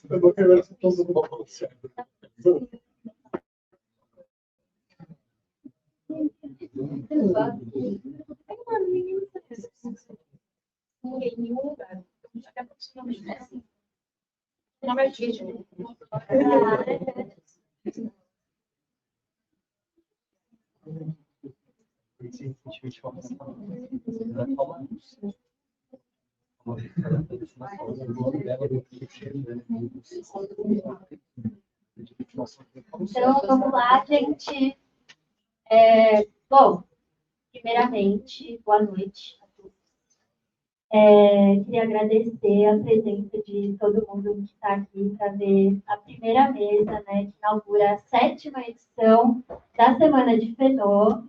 Eu vou querer essa posição do balanço. Então, vamos lá, gente. Bom, primeiramente, boa noite a todos. Queria agradecer a presença de todo mundo que está aqui para ver a primeira mesa, né, que inaugura a 7ª edição da Semana de Fenô.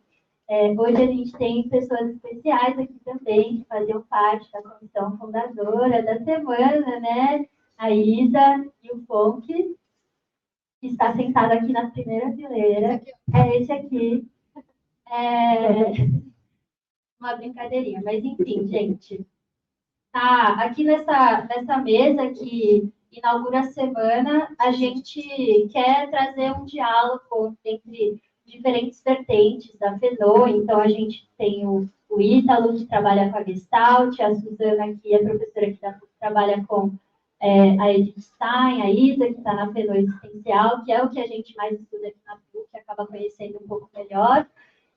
Hoje a gente tem pessoas especiais aqui também, que faziam parte da comissão fundadora da semana, né? A Isa e o Fonk, que está sentado aqui na primeira fileira. É esse aqui. Uma brincadeirinha, mas enfim, gente. Aqui nessa mesa que inaugura a semana, a gente quer trazer um diálogo entre diferentes vertentes da Fenô. Então, a gente tem o Ítalo, que trabalha com a Gestalt, a Suzana, que é professora aqui da PUC, trabalha com a Edith Stein, a Isa, que está na Fenô Existencial, que é o que a gente mais estuda aqui na PUC, que acaba conhecendo um pouco melhor.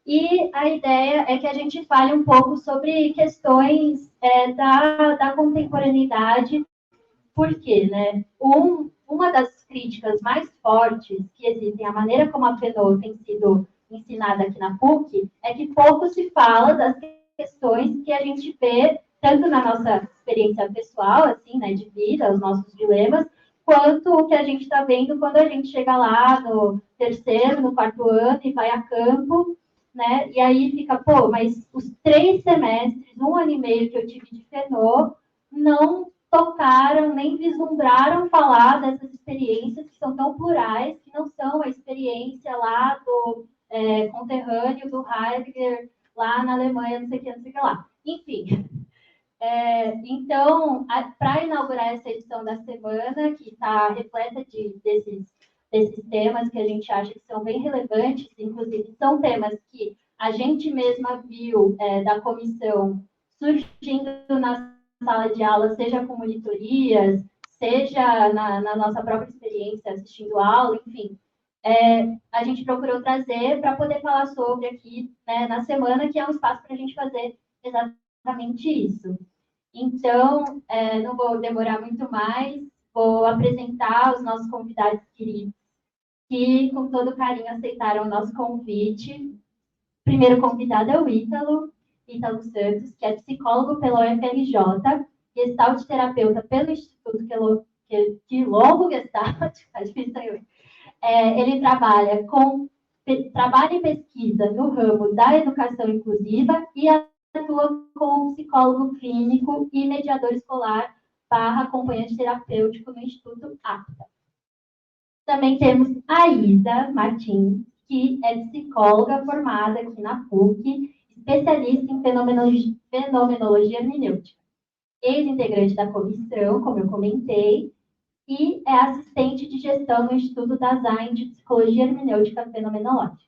E a ideia é que a gente fale um pouco sobre questões da contemporaneidade, porque, né, uma das críticas mais fortes que existem à maneira como a Fenô tem sido ensinada aqui na PUC é que pouco se fala das questões que a gente vê tanto na nossa experiência pessoal, assim, né, de vida, os nossos dilemas, quanto o que a gente está vendo quando a gente chega lá no 3º, no 4º ano e vai a campo, né? E aí fica, mas os 3 semestres, 1 ano e meio que eu tive de Fenô, não tocaram, nem vislumbraram falar dessas experiências que são tão plurais, que não são a experiência lá do conterrâneo do Heidegger, lá na Alemanha, não sei o que lá. Enfim. Então, para inaugurar essa edição da semana, que está repleta desses temas que a gente acha que são bem relevantes, inclusive são temas que a gente mesma viu da comissão surgindo na sala de aula, seja com monitorias, seja na nossa própria experiência assistindo aula, enfim. A gente procurou trazer para poder falar sobre aqui, né, na semana, que é um espaço para a gente fazer exatamente isso. Então, não vou demorar muito mais, vou apresentar os nossos convidados queridos, que com todo carinho aceitaram o nosso convite. O primeiro convidado é o Ítalo Santos, que é psicólogo pela UFRJ, gestalt terapeuta pelo Instituto Quilombo Gestalt, ele trabalha e pesquisa no ramo da educação inclusiva e atua como psicólogo clínico e mediador escolar / acompanhante terapêutico no Instituto APTA. Também temos a Isa Martins, que é psicóloga formada aqui na PUC, especialista em fenomenologia hermenêutica, ex-integrante da comissão, como eu comentei, e é assistente de gestão no Instituto Dasein de Psicologia Hermenêutica Fenomenológica.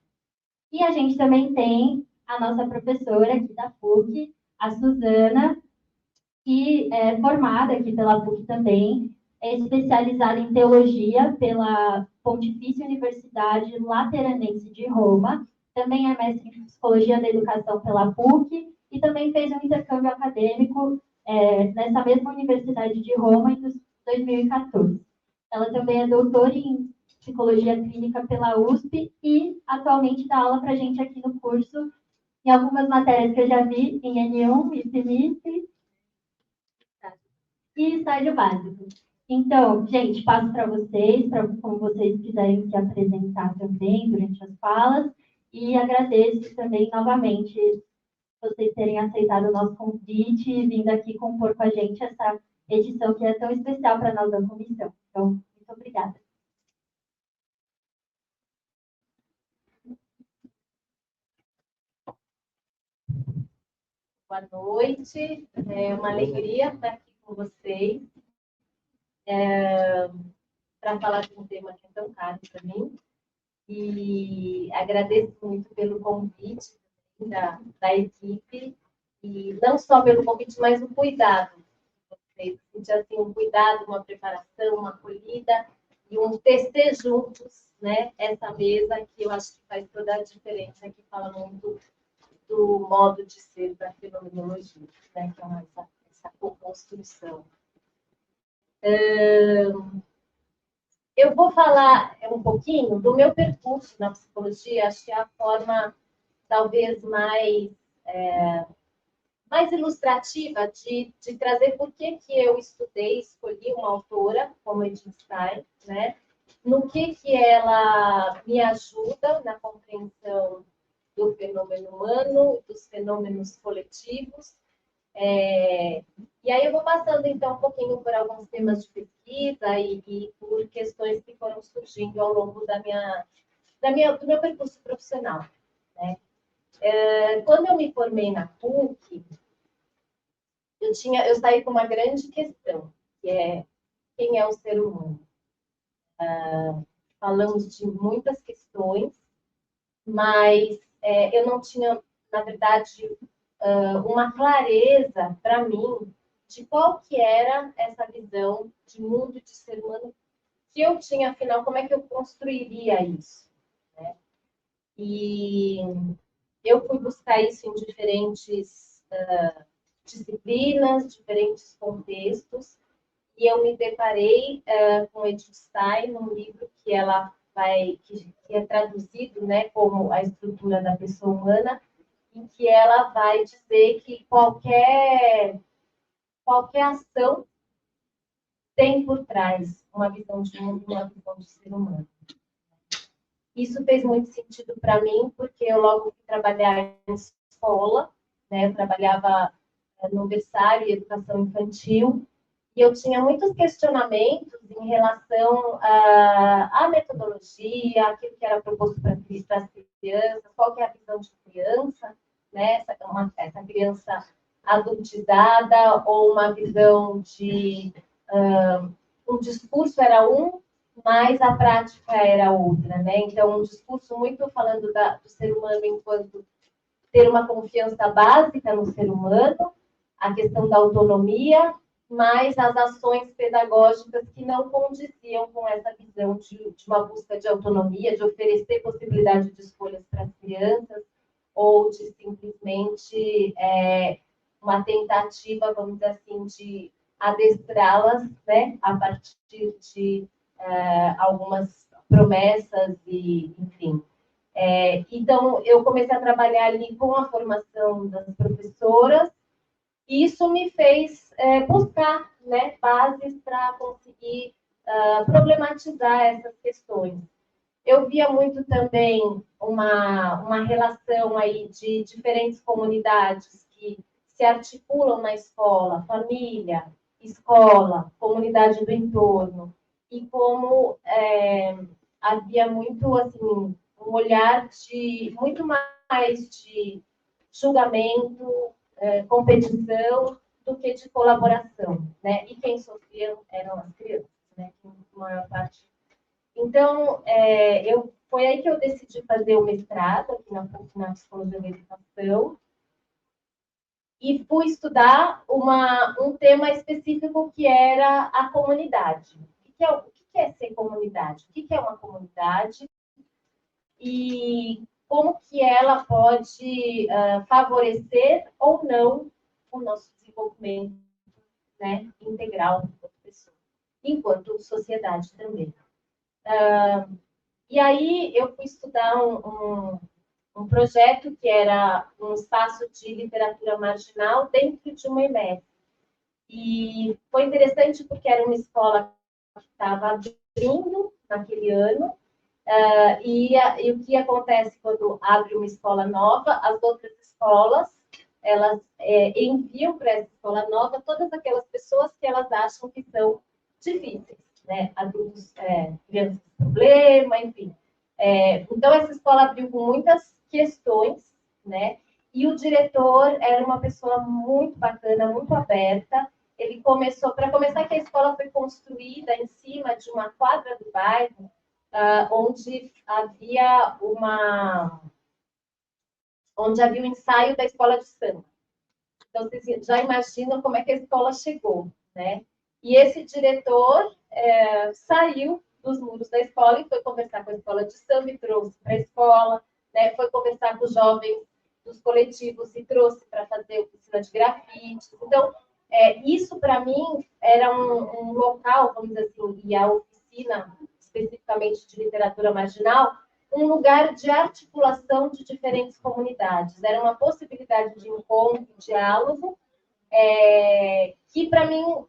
E a gente também tem a nossa professora aqui da PUC, a Suzana, que é formada aqui pela PUC também, é especializada em teologia pela Pontifícia Universidade Lateranense de Roma, também é mestre em psicologia da educação pela PUC e também fez um intercâmbio acadêmico nessa mesma Universidade de Roma em 2014. Ela também é doutora em psicologia clínica pela USP e atualmente dá aula para a gente aqui no curso em algumas matérias que eu já vi, em N1, ICMIP e estágio básico. Então, gente, passo para vocês, como vocês quiserem se apresentar também durante as falas, e agradeço também novamente vocês terem aceitado o nosso convite e vindo aqui compor com a gente essa edição que é tão especial para nós da comissão. Então, muito obrigada. Boa noite, é uma alegria estar aqui com vocês para falar de um tema que é tão caro para mim. E agradeço muito pelo convite da equipe, e não só pelo convite, mas o cuidado. Vocês sentiram assim, um cuidado, uma preparação, uma acolhida e um tecer juntos, né? Essa mesa que eu acho que faz toda a diferença, que fala muito do modo de ser da fenomenologia, né? Que é essa co-construção. Eu vou falar um pouquinho do meu percurso na psicologia, acho que é a forma talvez mais ilustrativa de trazer por que eu estudei, escolhi uma autora como Edith Stein, né? No que ela me ajuda na compreensão do fenômeno humano, dos fenômenos coletivos. E aí eu vou passando, então, um pouquinho por alguns temas de pesquisa e por questões que foram surgindo ao longo do meu percurso profissional, né? Quando eu me formei na PUC, eu saí com uma grande questão, que é quem é o ser humano. Falamos de muitas questões, mas eu não tinha, na verdade, uma clareza para mim de qual que era essa visão de mundo de ser humano que eu tinha, afinal, como é que eu construiria isso, né? E eu fui buscar isso em diferentes disciplinas, diferentes contextos, e eu me deparei com Edith Stein, num livro que é traduzido, né, como A Estrutura da Pessoa Humana, em que ela vai dizer que qualquer ação tem por trás uma visão de mundo, uma visão de ser humano. Isso fez muito sentido para mim, porque eu logo fui trabalhar em escola, né? Eu trabalhava no berçário e educação infantil, e eu tinha muitos questionamentos em relação à metodologia, aquilo que era proposto para as crianças, qual que é a visão de criança, né? Essa criança adultizada, ou uma visão de um discurso era mas a prática era outra, né? Então, um discurso muito falando do ser humano enquanto ter uma confiança básica no ser humano, a questão da autonomia, mas as ações pedagógicas que não condiziam com essa visão de uma busca de autonomia, de oferecer possibilidade de escolhas para as crianças, ou de simplesmente uma tentativa, vamos dizer assim, de adestrá-las, né, a partir de algumas promessas e, enfim. Então, eu comecei a trabalhar ali com a formação das professoras, e isso me fez buscar, né, bases para conseguir problematizar essas questões. Eu via muito também uma relação aí de diferentes comunidades que se articulam na escola, família, escola, comunidade do entorno, e como havia muito, assim, um olhar de muito mais de julgamento, competição, do que de colaboração, né? E quem sofria eram as crianças, né? A maior parte. Então, foi aí que eu decidi fazer o mestrado aqui na Psicologia da Educação, e fui estudar um tema específico que era a comunidade. O que é ser comunidade? O que é uma comunidade? E como que ela pode favorecer ou não o nosso desenvolvimento, né, integral enquanto pessoa, enquanto sociedade também. E aí eu fui estudar um projeto que era um espaço de literatura marginal dentro de uma EMEC. E foi interessante porque era uma escola que estava abrindo naquele ano, e o que acontece quando abre uma escola nova, as outras escolas, elas enviam para essa escola nova todas aquelas pessoas que elas acham que são difíceis, né? Adultos, crianças com problema, enfim. Então, essa escola abriu com muitas questões, né? E o diretor era uma pessoa muito bacana, muito aberta. Ele começou, para começar, que a escola foi construída em cima de uma quadra do bairro, onde havia o ensaio da escola de samba. Então, vocês já imaginam como é que a escola chegou, né? E esse diretor saiu dos muros da escola e foi conversar com a escola de samba e trouxe para a escola, né? Foi conversar com os jovens dos coletivos e trouxe para fazer oficina de grafite. Então, isso para mim era um local, vamos dizer assim, e a oficina, especificamente de literatura marginal, um lugar de articulação de diferentes comunidades. Era uma possibilidade de encontro, diálogo, que para mim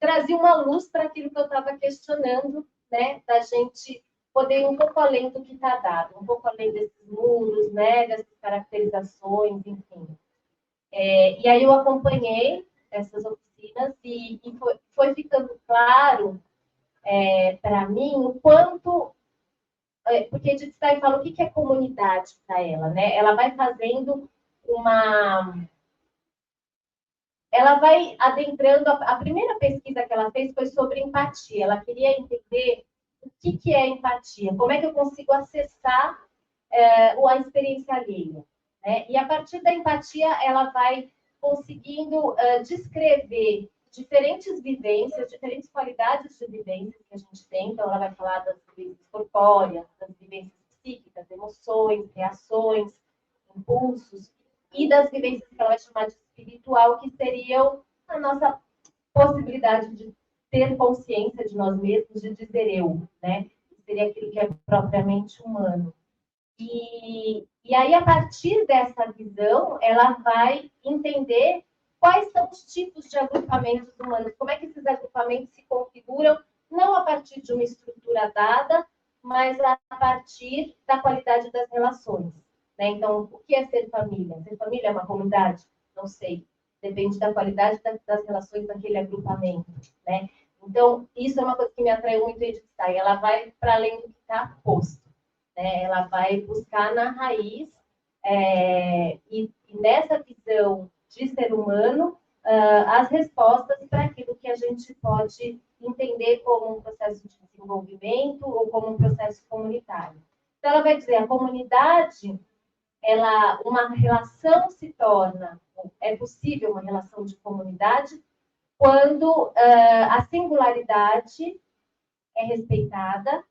trazia uma luz para aquilo que eu estava questionando, né, da gente poder ir um pouco além do que está dado, um pouco além desses muros, né, dessas caracterizações, enfim. E aí eu acompanhei essas oficinas e foi ficando claro para mim o quanto... Porque Edith Stein fala o que é comunidade para ela, né? Ela vai fazendo ela vai adentrando. A primeira pesquisa que ela fez foi sobre empatia. Ela queria entender o que é empatia, como é que eu consigo acessar a experiência alheia, né? E a partir da empatia, ela vai conseguindo descrever diferentes vivências, diferentes qualidades de vivências que a gente tem. Então, ela vai falar das vivências corpóreas, das vivências psíquicas, emoções, reações, impulsos, e das vivências que ela vai chamar de espiritual, que seriam a nossa possibilidade de ter consciência de nós mesmos, de dizer eu, né? Que seria aquilo que é propriamente humano. E aí, a partir dessa visão, ela vai entender quais são os tipos de agrupamentos humanos, como é que esses agrupamentos se configuram, não a partir de uma estrutura dada, mas a partir da qualidade das relações, né? Então, o que é ser família? Ser família é uma comunidade? Não sei. Depende da qualidade das relações daquele agrupamento, né? Então, isso é uma coisa que me atraiu muito em Edith Stein. Ela vai para além do que está posto, né? Ela vai buscar na raiz, e nessa visão de ser humano, as respostas para aquilo que a gente pode entender como um processo de desenvolvimento ou como um processo comunitário. Então, ela vai dizer, a comunidade, uma relação se torna, é possível uma relação de comunidade quando a singularidade é respeitada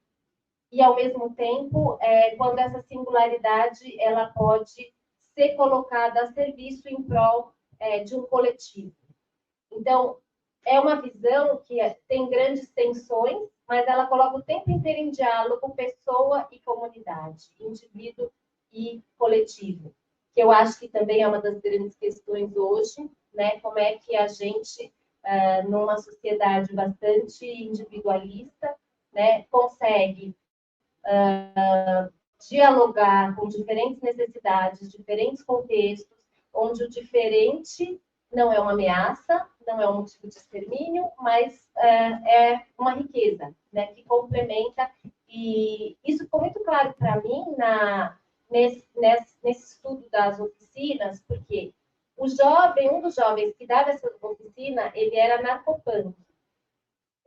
e, ao mesmo tempo, quando essa singularidade ela pode ser colocada a serviço em prol de um coletivo. Então, é uma visão que tem grandes tensões, mas ela coloca o tempo inteiro em diálogo pessoa e comunidade, indivíduo e coletivo, que eu acho que também é uma das grandes questões hoje, né? Como é que a gente, numa sociedade bastante individualista, né, consegue dialogar com diferentes necessidades, diferentes contextos, onde o diferente não é uma ameaça, não é um motivo de extermínio, mas é uma riqueza, né, que complementa. E isso ficou muito claro para mim nesse estudo das oficinas, porque um dos jovens que dava essa oficina, ele era narcopunk.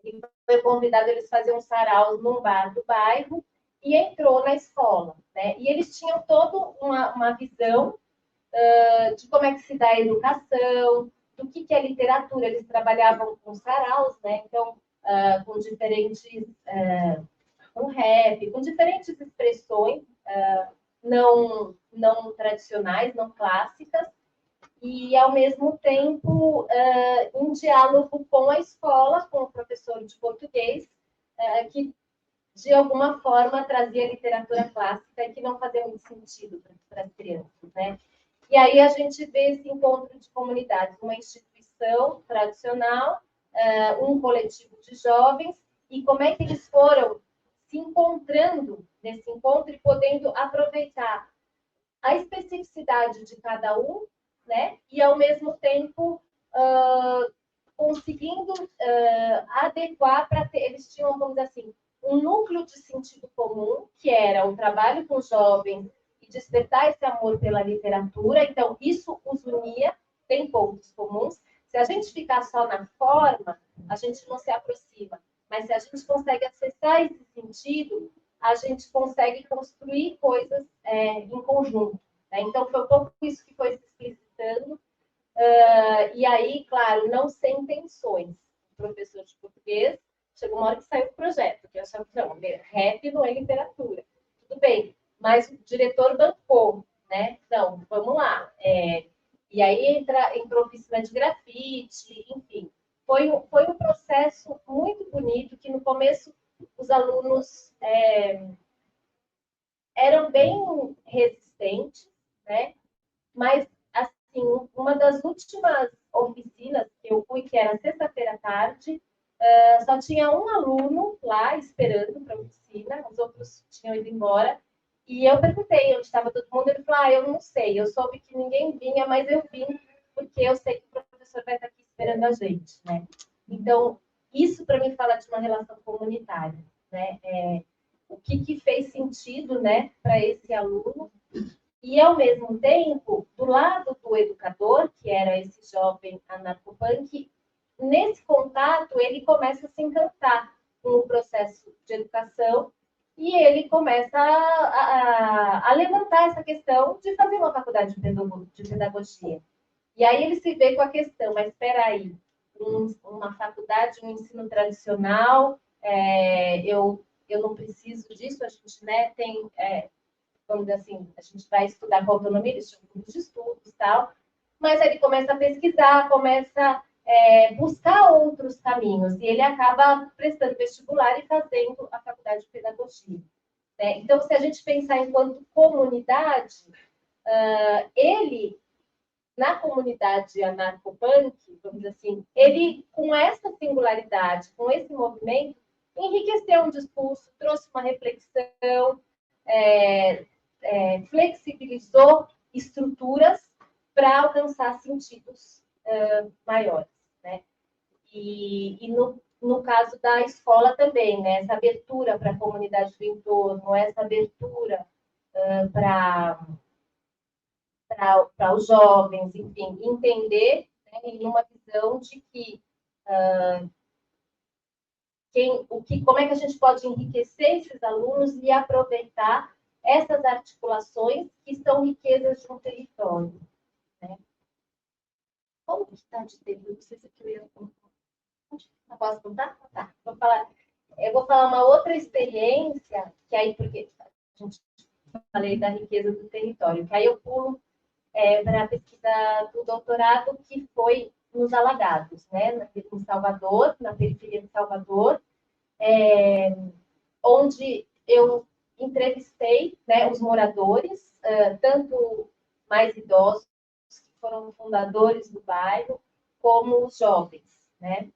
Ele foi convidado, eles faziam um sarau num bar do bairro, e entrou na escola, né? E eles tinham toda uma visão de como é que se dá a educação, do que é literatura. Eles trabalhavam com saraus, né? Então, com diferentes, com rap, com diferentes expressões não tradicionais, não clássicas, e, ao mesmo tempo, em diálogo com a escola, com o professor de português, que de alguma forma trazia literatura clássica e que não fazia muito sentido para as crianças, né? E aí a gente vê esse encontro de comunidades, uma instituição tradicional, um coletivo de jovens, e como é que eles foram se encontrando nesse encontro e podendo aproveitar a especificidade de cada um, né? E, ao mesmo tempo, conseguindo adequar para ter... Eles tinham, vamos dizer assim, um núcleo de sentido comum, que era o trabalho com jovens e despertar esse amor pela literatura. Então, isso os unia, tem pontos comuns. Se a gente ficar só na forma, a gente não se aproxima. Mas se a gente consegue acessar esse sentido, a gente consegue construir coisas em conjunto. Né? Então, foi um pouco isso que foi se explicitando. E aí, claro, não sem intenções. O professor de português chegou uma hora que saiu o projeto, que eu achava que não, rap não é literatura. Tudo bem, mas o diretor bancou, né? Não, vamos lá. E aí entrou oficina de grafite, enfim. Foi um processo muito bonito, que no começo os alunos eram bem resistentes, né? Mas, assim, uma das últimas oficinas que eu fui, que era sexta-feira à tarde, só tinha um aluno lá esperando para a oficina, os outros tinham ido embora. E eu perguntei onde estava todo mundo, ele falou, eu não sei, eu soube que ninguém vinha, mas eu vim porque eu sei que o professor vai estar aqui esperando a gente, né? Então, isso para mim fala de uma relação comunitária, né? O que fez sentido, né, para esse aluno. E, ao mesmo tempo, do lado do educador, que era esse jovem anarcopunk, nesse contato, ele começa a se encantar com o processo de educação e ele começa a levantar essa questão de fazer uma faculdade de pedagogia. E aí ele se vê com a questão, mas espera aí, uma faculdade, um ensino tradicional, eu não preciso disso, a gente, né, tem... vamos dizer assim, a gente vai estudar com autonomia, eles tinham grupos de estudos e tal, mas aí ele começa a pesquisar, começa a buscar outros caminhos, e ele acaba prestando vestibular e fazendo a faculdade de pedagogia. Né? Então, se a gente pensar enquanto comunidade, ele, na comunidade anarcopunk, vamos dizer assim, ele, com essa singularidade, com esse movimento, enriqueceu um discurso, trouxe uma reflexão, flexibilizou estruturas para alcançar sentidos maiores, né? E no caso da escola também, né? Essa abertura para a comunidade do entorno, essa abertura para os jovens, enfim, entender, né, em uma visão de que como é que a gente pode enriquecer esses alunos e aproveitar essas articulações que são riquezas de um território. Né? Como que está de tempo? Não sei se eu ia... Não posso contar? Tá. Eu vou falar uma outra experiência, que aí, porque a gente falei da riqueza do território, que aí eu pulo para a pesquisa do doutorado, que foi nos Alagados, né? Em Salvador, na periferia de Salvador, onde eu entrevistei, né, os moradores, tanto mais idosos, que foram fundadores do bairro, como os jovens, né?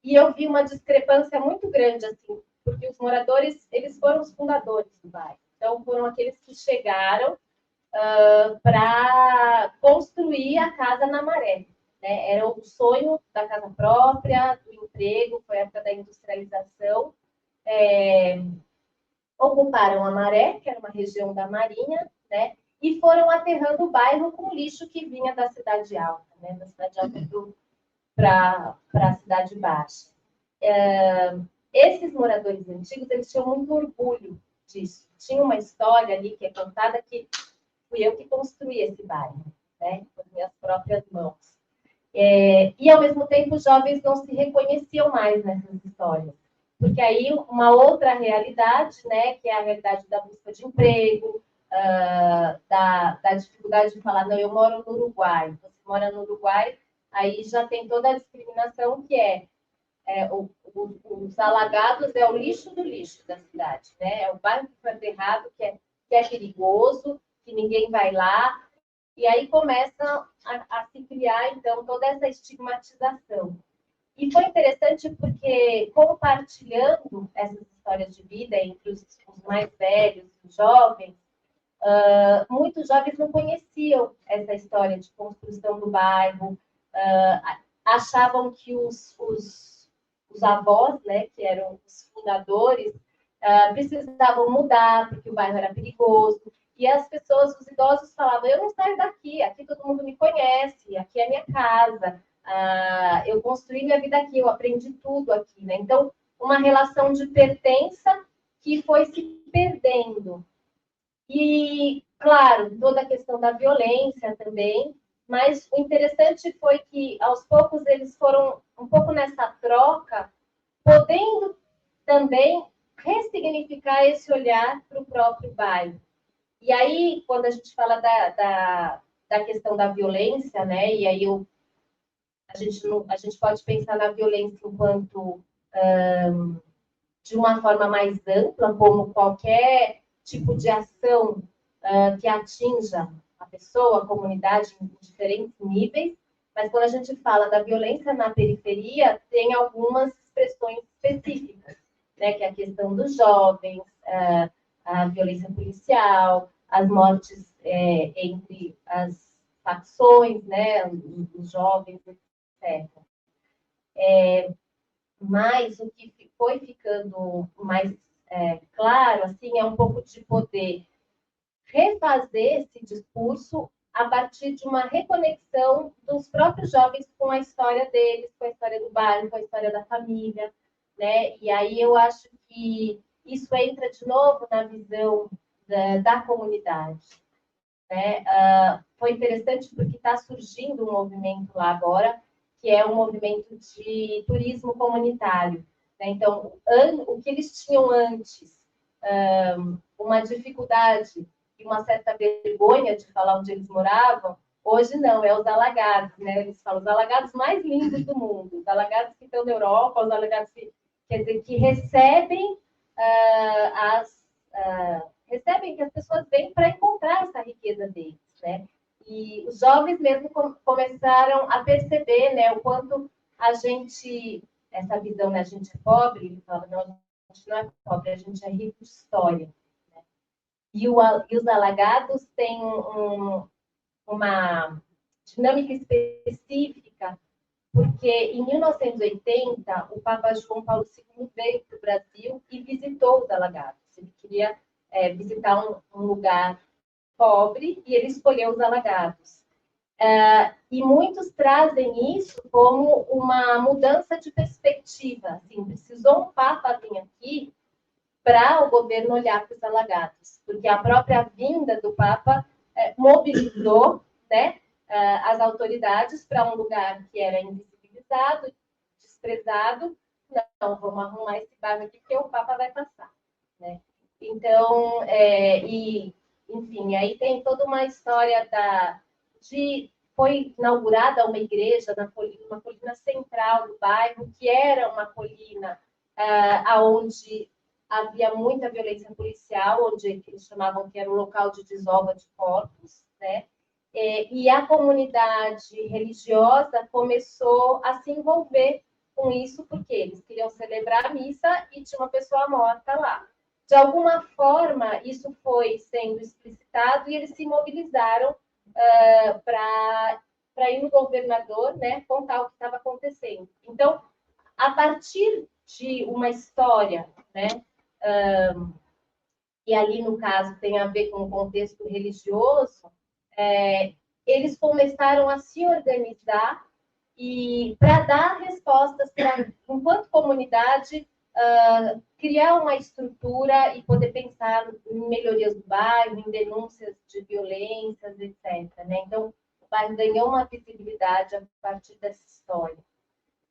E eu vi uma discrepância muito grande, assim, porque os moradores, eles foram os fundadores do bairro. Então, foram aqueles que chegaram para construir a casa na maré. Né? Era o sonho da casa própria, do emprego, foi a época da industrialização. Ocuparam a Maré, que era uma região da Marinha, né? E foram aterrando o bairro com lixo que vinha da Cidade Alta, né? Da Cidade Alta para a Cidade Baixa. Esses moradores antigos, eles tinham muito orgulho disso. Tinha uma história ali que é contada que fui eu que construí esse bairro, né? Com as minhas próprias mãos. E, ao mesmo tempo, os jovens não se reconheciam mais nessas histórias. Porque aí uma outra realidade, né, que é a realidade da busca de emprego, da dificuldade de falar, não, eu moro no Uruguai. Você mora no Uruguai, aí já tem toda a discriminação que os Alagados é o lixo do lixo da cidade, né? É o bairro que foi aterrado, que é perigoso, que ninguém vai lá. E aí começa a se criar, então, toda essa estigmatização. E foi interessante porque, compartilhando essas histórias de vida entre os mais velhos, os jovens, muitos jovens não conheciam essa história de construção do bairro, achavam que os avós, né, que eram os fundadores, precisavam mudar porque o bairro era perigoso. E as pessoas, os idosos falavam, eu não saio daqui, aqui todo mundo me conhece, aqui é minha casa, eu construí minha vida aqui, eu aprendi tudo aqui, né? Então, uma relação de pertença que foi se perdendo. E, claro, toda a questão da violência também, mas o interessante foi que, aos poucos, eles foram um pouco nessa troca, podendo também ressignificar esse olhar para o próprio bairro. E aí, quando a gente fala da questão da violência, né, e aí a gente pode pensar na violência enquanto de uma forma mais ampla, como qualquer tipo de ação que atinja a pessoa, a comunidade em diferentes níveis, mas quando a gente fala da violência na periferia, tem algumas expressões específicas, né, que é a questão dos jovens, a violência policial, as mortes entre as facções, né, os jovens, etc. Mas o que foi ficando mais claro, assim, é um pouco de poder refazer esse discurso a partir de uma reconexão dos próprios jovens com a história deles, com a história do bairro, com a história da família, né? E aí eu acho que isso entra de novo na visão da comunidade, né? Foi interessante porque está surgindo um movimento lá agora, que é um movimento de turismo comunitário, né? Então, o que eles tinham antes, uma dificuldade e uma certa vergonha de falar onde eles moravam, hoje não, é os alagados, né? Eles falam os alagados mais lindos do mundo, os alagados que estão na Europa, os alagados que, quer dizer, que recebem recebem que as pessoas vêm para encontrar essa riqueza deles, né? E os jovens mesmo começaram a perceber, né, o quanto a gente, essa visão, né, a gente é pobre, ele fala, não, a gente não é pobre, a gente é rico de história. Né? E os alagados têm uma dinâmica específica, porque em 1980 o Papa João Paulo II veio para o Brasil e visitou os alagados. Ele queria visitar um lugar pobre e ele escolheu os alagados. E muitos trazem isso como uma mudança de perspectiva. Assim, precisou um Papa vir aqui para o governo olhar para os alagados, porque a própria vinda do Papa mobilizou, né, as autoridades para um lugar que era invisibilizado, desprezado. Não, vamos arrumar esse bairro aqui porque o Papa vai passar. Né? Então, enfim, aí tem toda uma história foi inaugurada uma igreja uma colina central do bairro, que era uma colina onde havia muita violência policial, onde eles chamavam que era um local de desova de corpos, né? E a comunidade religiosa começou a se envolver com isso, porque eles queriam celebrar a missa e tinha uma pessoa morta lá. De alguma forma, isso foi sendo explicitado e eles se mobilizaram para ir no governador, né, contar o que estava acontecendo. Então, a partir de uma história, né, e ali, no caso, tem a ver com o contexto religioso, eles começaram a se organizar e para dar respostas, enquanto comunidade, criar uma estrutura e poder pensar em melhorias do bairro, em denúncias de violências, etc. Né? Então, o bairro ganhou uma visibilidade a partir dessa história.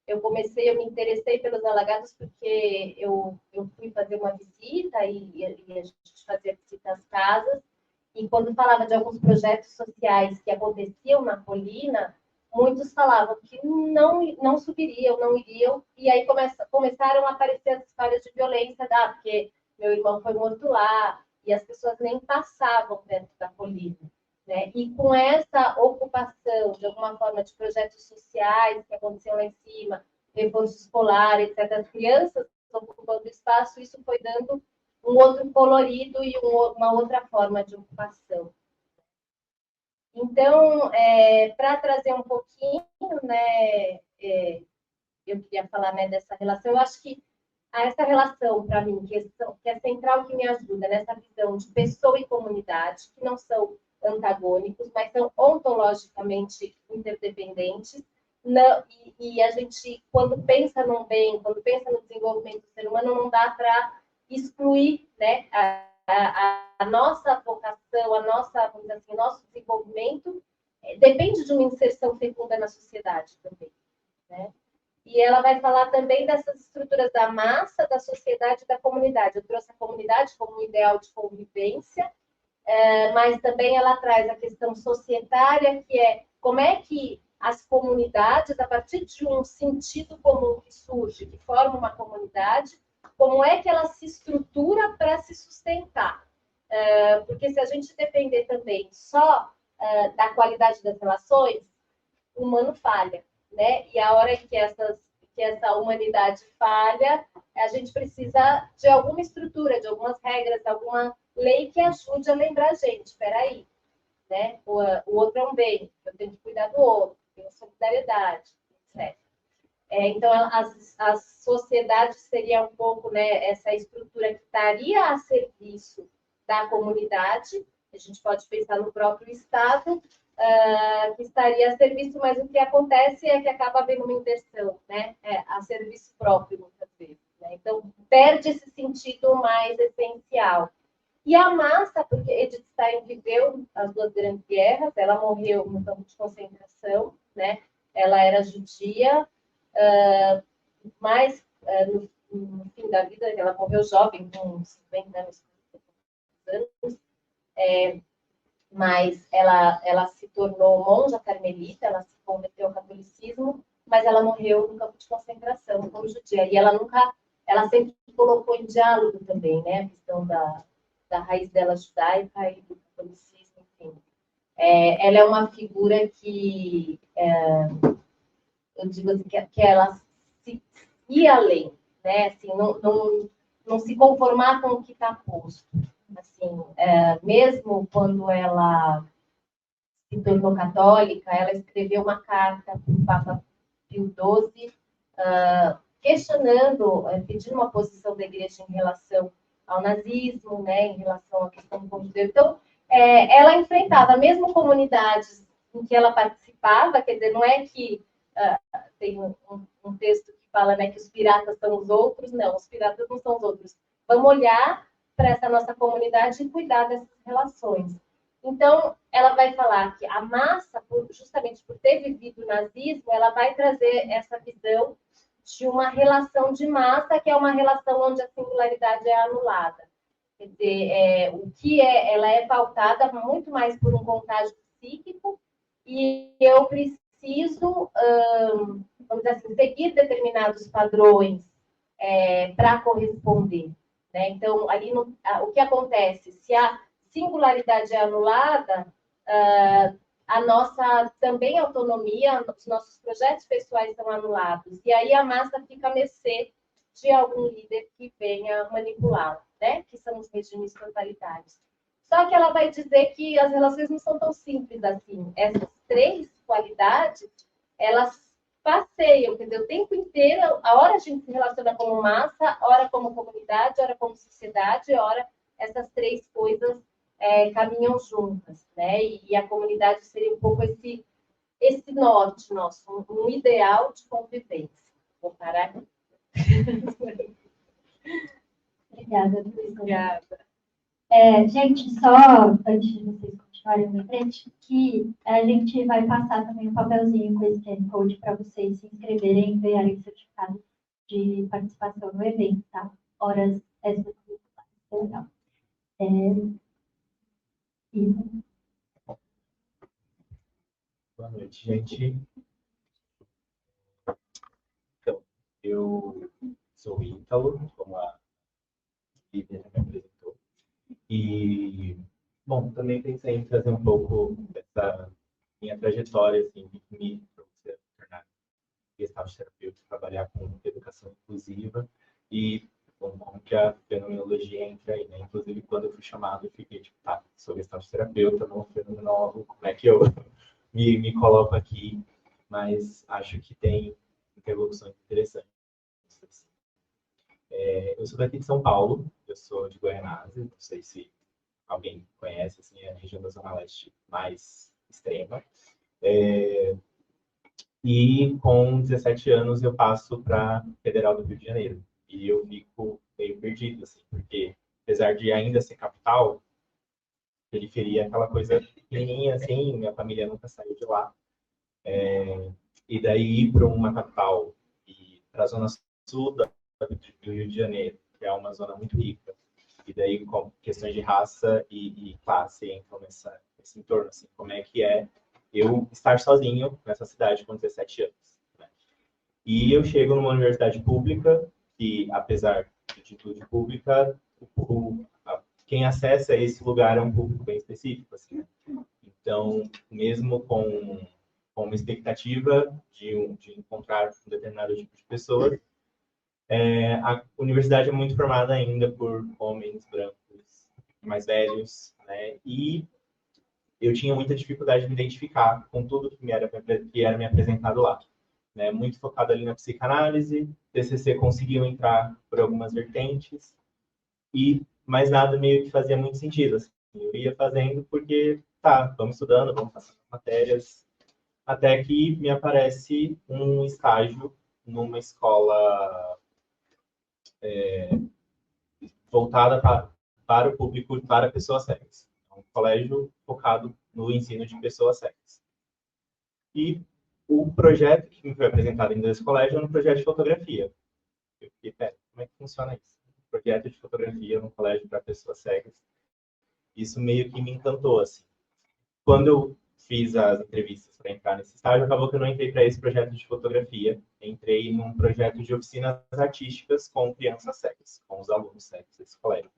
Eu me interessei pelos alagados porque eu fui fazer uma visita e a gente fazia visita às casas, e quando falava de alguns projetos sociais que aconteciam na colina, muitos falavam que não subiriam, não iriam, e aí começaram a aparecer as histórias de violência, porque meu irmão foi morto lá, e as pessoas nem passavam perto da colina. Né? E com essa ocupação, de alguma forma, de projetos sociais que aconteciam lá em cima, reforço escolar, etc., as crianças ocupando espaço, isso foi dando um outro colorido e uma outra forma de ocupação. Então, para trazer um pouquinho, né, eu queria falar, né, dessa relação, eu acho que a essa relação, para mim, que é central, que me ajuda nessa visão de pessoa e comunidade, que não são antagônicos, mas são ontologicamente interdependentes. E a gente, quando pensa no bem, quando pensa no desenvolvimento do ser humano, não dá para excluir, né, a nossa vocação, vamos dizer assim, nosso desenvolvimento depende de uma inserção fecunda na sociedade também, né? E ela vai falar também dessas estruturas da massa, da sociedade e da comunidade. Eu trouxe a comunidade como um ideal de convivência, mas também ela traz a questão societária, que é como é que as comunidades, a partir de um sentido comum que surge, que forma uma comunidade, como é que ela se estrutura para se sustentar. Porque se a gente depender também só da qualidade das relações, o humano falha, né? E a hora que essa humanidade falha, a gente precisa de alguma estrutura, de algumas regras, de alguma lei que ajude a lembrar a gente. Espera aí, né? O outro é um bem, eu tenho que cuidar do outro, tenho solidariedade, etc. Então, as sociedades seria um pouco, né, essa estrutura que estaria a serviço da comunidade. A gente pode pensar no próprio Estado, que estaria a serviço, mas o que acontece é que acaba havendo uma inversão, né, a serviço próprio, muitas vezes. Né? Então, perde esse sentido mais essencial. E a massa, porque Edith Stein viveu as duas grandes guerras, ela morreu no campo de concentração, né? Ela era judia, mas no fim da vida, ela morreu jovem, com 50 anos, mas ela se tornou monja carmelita, ela se converteu ao catolicismo, mas ela morreu no campo de concentração como judia. E ela sempre colocou em diálogo também, né, a questão da raiz dela judaica e do catolicismo, enfim. Ela é uma figura que, eu digo assim, que ela se ia além, né, assim, não se conformar com o que está posto. Assim, mesmo quando ela se tornou católica, ela escreveu uma carta para o Papa Pio XII, questionando, pedindo uma posição da Igreja em relação ao nazismo, né, em relação à questão do povo judeu. Então, ela enfrentava, mesmo comunidades em que ela participava, quer dizer, não é que tem um texto que fala, né, que os piratas são os outros, não, os piratas não são os outros. Vamos olhar para essa nossa comunidade e cuidar dessas relações. Então, ela vai falar que a massa, justamente por ter vivido o nazismo, ela vai trazer essa visão de uma relação de massa, que é uma relação onde a singularidade é anulada. Quer dizer, ela é pautada muito mais por um contágio psíquico, e eu preciso, vamos dizer assim, seguir determinados padrões para corresponder. Né? Então, ali o que acontece? Se a singularidade é anulada, a nossa também autonomia, os nossos projetos pessoais são anulados. E aí a massa fica a mercê de algum líder que venha manipulá-la, né? Que são os regimes totalitários. Só que ela vai dizer que as relações não são tão simples assim. Essas três qualidades, elas passeiam, quer dizer, o tempo inteiro, a hora a gente se relaciona como massa, a hora como comunidade, a hora como sociedade, a hora essas três coisas caminham juntas, né? E a comunidade seria um pouco esse norte nosso, um ideal de convivência. Vou parar aqui. Obrigada, Luísa. Obrigada. Gente, só antes de vocês continuarem na frente, que a gente vai passar também um papelzinho com esse QR Code para vocês se inscreverem e ganharem certificado de participação no evento, tá? Horas extracurriculares. Boa noite, gente. Então, eu sou Ítalo, como a Lívia já me apresentou. E, bom, também pensei em trazer um pouco dessa minha trajetória, assim, que me trouxe a tornar gestalt terapeuta, trabalhar com educação inclusiva e como que a fenomenologia entra aí, né? Inclusive, quando eu fui chamado, eu fiquei tipo, tá, sou gestalt terapeuta, não fenomenólogo, como é que eu me coloco aqui? Mas acho que tem interlocuções interessantes. Eu sou daqui de São Paulo, eu sou de Goianésia, não sei se alguém conhece, assim, é a região da Zona Leste mais extrema. E com 17 anos eu passo para Federal do Rio de Janeiro. E eu fico meio perdido, assim, porque apesar de ainda ser capital, periferia é aquela coisa pequenininha, assim, minha família nunca saiu de lá. E daí ir para uma capital e para a zona sul do Rio de Janeiro, que é uma zona muito rica, e daí com questões de raça e classe entram nesse entorno, assim, como é que é eu estar sozinho nessa cidade com 17 anos. Né? E eu chego numa universidade pública, que apesar de atitude pública, quem acessa esse lugar é um público bem específico. Assim, né? Então, mesmo com uma expectativa de encontrar um determinado tipo de pessoa, a universidade é muito formada ainda por homens brancos mais velhos, né? E eu tinha muita dificuldade de me identificar com tudo que era me apresentado lá. Né? Muito focado ali na psicanálise, TCC conseguiu entrar por algumas vertentes, e mais nada meio que fazia muito sentido. Assim. Eu ia fazendo porque, tá, vamos estudando, vamos passando matérias, até que me aparece um estágio numa escola voltada para o público, para pessoas cegas. Um colégio focado no ensino de pessoas cegas. E o projeto que me foi apresentado em desse colégio é um projeto de fotografia. Eu fiquei, pera, como é que funciona isso? Projeto de fotografia no colégio para pessoas cegas. Isso meio que me encantou, assim. Quando eu fiz as entrevistas para entrar nesse estágio, acabou que eu não entrei para esse projeto de fotografia. Entrei num projeto de oficinas artísticas com crianças cegas, com os alunos cegos desse colégio.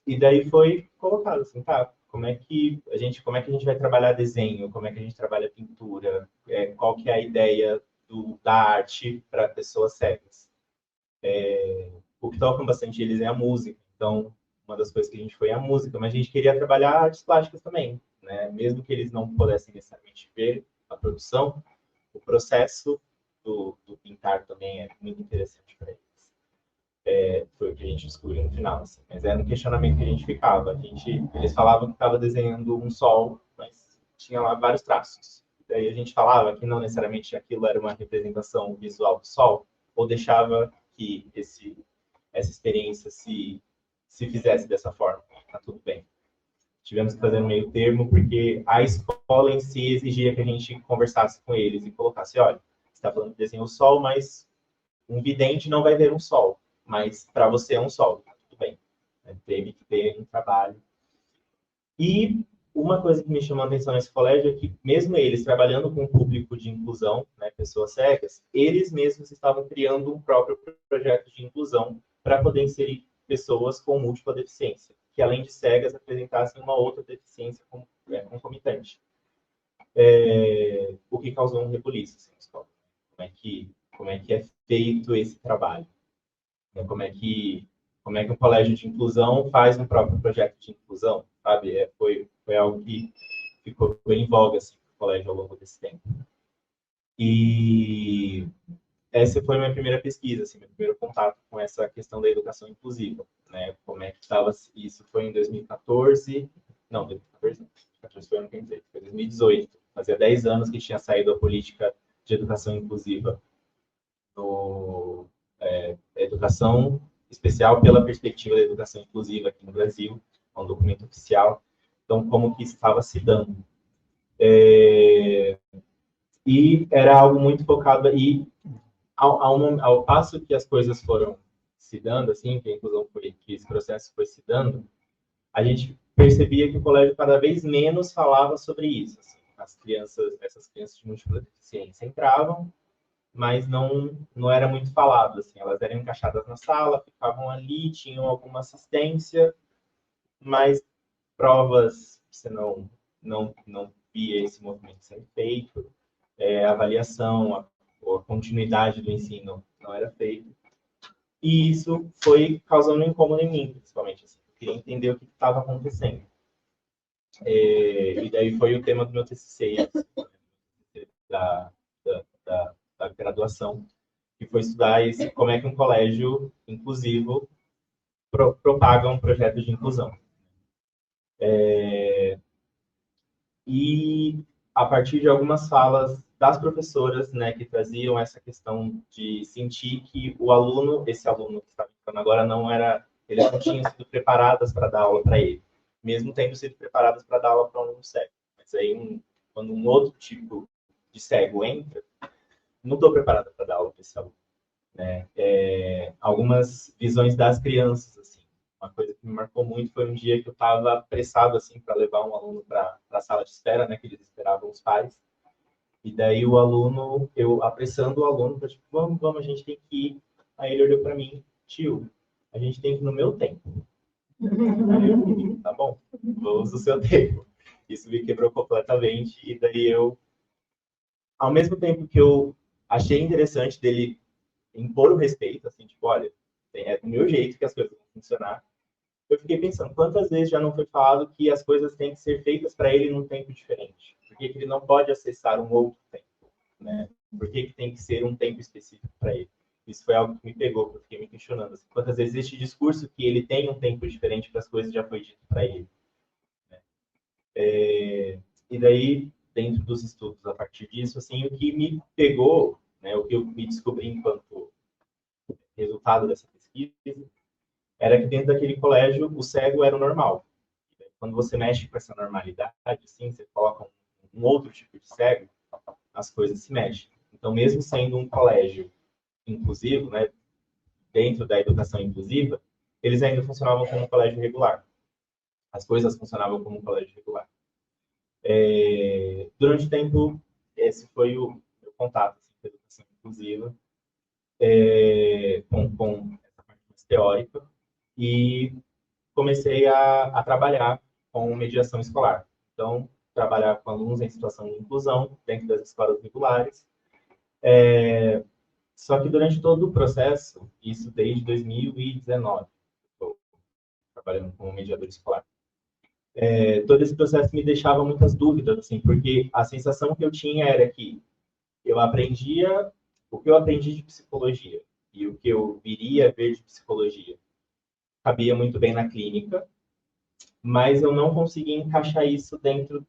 E daí foi colocado assim, tá, como é que a gente vai trabalhar desenho, como é que a gente trabalha pintura, qual que é a ideia da arte para pessoas cegas. O que tocam bastante eles é a música, então uma das coisas que a gente foi a música, mas a gente queria trabalhar artes plásticas também, né? Mesmo que eles não pudessem necessariamente ver a produção, o processo do pintar também é muito interessante para eles. Foi o que a gente descobriu no final, assim. Mas era um questionamento que a gente ficava. Eles falavam que estava desenhando um sol, mas tinha lá vários traços. Daí a gente falava que não necessariamente aquilo era uma representação visual do sol, ou deixava que essa experiência se fizesse dessa forma. Tá tudo bem. Tivemos que fazer um meio termo, porque a escola em si exigia que a gente conversasse com eles e colocasse, olha, você está falando que desenha o sol, mas um vidente não vai ver um sol, mas para você é um sol, tudo bem. Teve que ter um trabalho. E uma coisa que me chamou a atenção nesse colégio é que, mesmo eles trabalhando com o público de inclusão, né, pessoas cegas, eles mesmos estavam criando um próprio projeto de inclusão para poder inserir pessoas com múltipla deficiência, que além de cegas apresentassem uma outra deficiência concomitante. O que causou um rebuliço assim, na escola. Como é que é feito esse trabalho? Como é que um colégio de inclusão faz um próprio projeto de inclusão, sabe? Foi algo que ficou bem em voga assim, no colégio ao longo desse tempo. E essa foi a minha primeira pesquisa, assim, meu primeiro contato com essa questão da educação inclusiva, né? Como é que estava isso? Foi em 2014, não, 2014 não, 2014 foi ano que eu entrei, foi 2018, fazia 10 anos que tinha saído a política de educação inclusiva no educação especial pela perspectiva da educação inclusiva aqui no Brasil, é um documento oficial. Então, como que estava se dando? E era algo muito focado e ao passo que as coisas foram se dando, assim, que a inclusão que esse processo foi se dando, a gente percebia que o colégio cada vez menos falava sobre isso. Assim, essas crianças de múltipla deficiência entravam, mas não era muito falado, assim, elas eram encaixadas na sala, ficavam ali, tinham alguma assistência, mas provas você não via esse movimento sendo feito, a avaliação, a continuidade do ensino não era feita, e isso foi causando um incômodo em mim, principalmente, assim, eu queria entender o que estava acontecendo. E daí foi o tema do meu TCC, da graduação, que foi estudar como é que um colégio inclusivo propaga um projeto de inclusão. E a partir de algumas falas das professoras, né, que traziam essa questão de sentir que o aluno, esse aluno que estava entrando agora, eles não tinham sido preparadas para dar aula para ele, mesmo tendo sido preparadas para dar aula para um aluno cego. Mas aí, quando um outro tipo de cego entra, não estou preparada para dar aula para esse aluno, né? Algumas visões das crianças, assim. Uma coisa que me marcou muito foi um dia que eu estava apressado assim para levar um aluno para a sala de espera, né, que eles esperavam os pais. E daí o aluno, eu apressando o aluno, para tipo, vamos, a gente tem que ir. Aí ele olhou para mim, tio, a gente tem que ir no meu tempo. Aí eu falei, tá bom, vamos no seu tempo. Isso me quebrou completamente. E daí eu, ao mesmo tempo que eu achei interessante dele impor o respeito, assim, tipo, olha, é do meu jeito que as coisas vão funcionar. Eu fiquei pensando, quantas vezes já não foi falado que as coisas têm que ser feitas para ele num tempo diferente? Por que ele não pode acessar um outro tempo? Né? Por que tem que ser um tempo específico para ele? Isso foi algo que me pegou, porque eu fiquei me questionando. Assim, quantas vezes este discurso que ele tem um tempo diferente para as coisas já foi dito para ele? Né? E daí, dentro dos estudos, a partir disso, assim, o que me pegou, né, o que eu me descobri enquanto resultado dessa pesquisa, era que dentro daquele colégio o cego era o normal. Quando você mexe com essa normalidade, assim, você coloca um outro tipo de cego, as coisas se mexem. Então, mesmo sendo um colégio inclusivo, né, dentro da educação inclusiva, eles ainda funcionavam como um colégio regular. As coisas funcionavam como um colégio regular. Durante o tempo, esse foi o meu contato assim, com a educação inclusiva, com essa parte mais teórica, e comecei a trabalhar com mediação escolar. Então, trabalhar com alunos em situação de inclusão dentro das escolas regulares. Só que durante todo o processo, isso desde 2019, estou trabalhando como mediador escolar, todo esse processo me deixava muitas dúvidas, assim, porque a sensação que eu tinha era que eu aprendia o que eu aprendi de psicologia e o que eu viria a ver de psicologia cabia muito bem na clínica, mas eu não conseguia encaixar isso dentro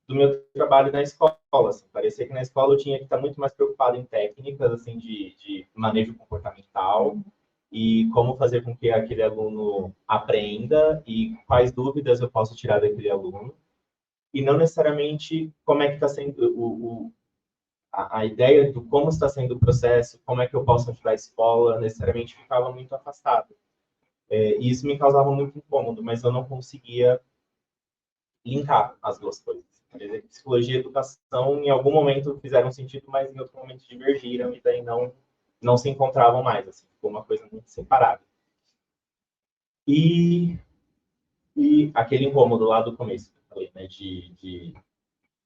do meu trabalho na escola. Assim. Parecia que na escola eu tinha que estar muito mais preocupado em técnicas assim, de manejo comportamental e como fazer com que aquele aluno aprenda e quais dúvidas eu posso tirar daquele aluno. E não necessariamente como é que está sendo a ideia do como está sendo o processo, como é que eu posso ajudar a escola, necessariamente ficava muito afastado. E isso me causava muito incômodo, mas eu não conseguia linkar as duas coisas. Psicologia e educação, em algum momento, fizeram sentido, mas em outro momento divergiram e daí não se encontravam mais. Assim, ficou uma coisa muito separada. E aquele incômodo lá do começo, que eu falei, né, de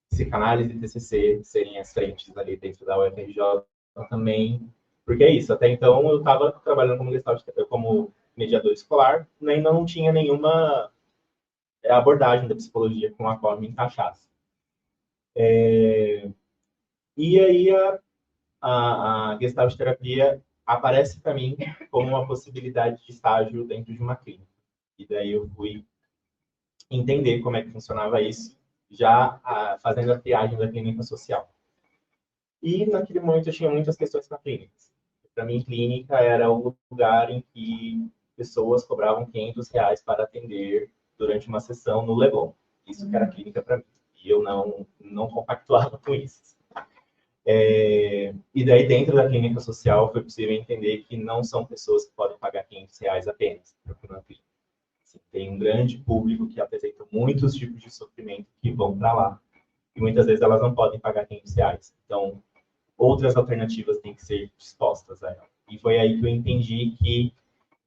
psicanálise e TCC serem as frentes ali dentro da UFRJ também, porque é isso, até então eu estava trabalhando como mediador escolar, né, ainda não tinha nenhuma abordagem da psicologia com a qual eu me encaixasse. E aí a Gestalt terapia aparece para mim como uma possibilidade de estágio dentro de uma clínica. E daí eu fui entender como é que funcionava isso, já fazendo a triagem da clínica social. E naquele momento eu tinha muitas questões para clínicas. Para mim, clínica era o lugar em que pessoas cobravam R$ 500 para atender durante uma sessão no Leblon. Isso que era clínica para mim. E eu não compactuava com isso. E daí, dentro da clínica social, foi possível entender que não são pessoas que podem pagar R$ 500 apenas para procurar clínica. Assim, tem um grande público que apresenta muitos tipos de sofrimento que vão para lá. E muitas vezes elas não podem pagar R$ 500. Então, outras alternativas têm que ser dispostas a ela. E foi aí que eu entendi que,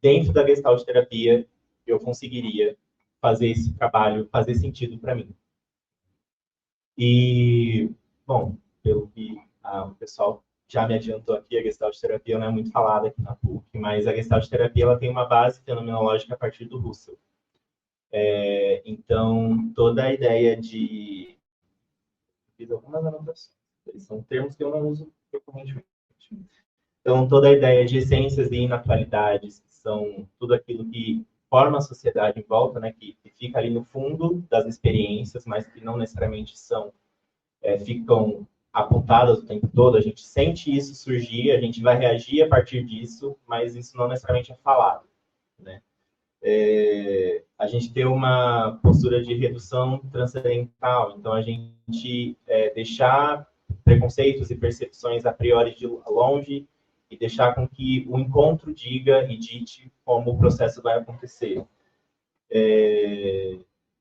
dentro da Gestalt terapia, eu conseguiria fazer esse trabalho fazer sentido para mim. E, bom, pelo que o pessoal já me adiantou aqui, a Gestalt terapia não é muito falada aqui na PUC, mas a Gestalt terapia ela tem uma base fenomenológica a partir do Husserl. Então, toda a ideia de... Fiz algumas anotações. São termos que eu não uso frequentemente. Então, toda a ideia de essências e inatualidades, que são tudo aquilo que forma a sociedade em volta, né, que fica ali no fundo das experiências, mas que não necessariamente ficam apontadas o tempo todo, a gente sente isso surgir, a gente vai reagir a partir disso, mas isso não necessariamente é falado, né? A gente tem uma postura de redução transcendental, então a gente deixar preconceitos e percepções a priori de longe e deixar com que o encontro diga e dite como o processo vai acontecer.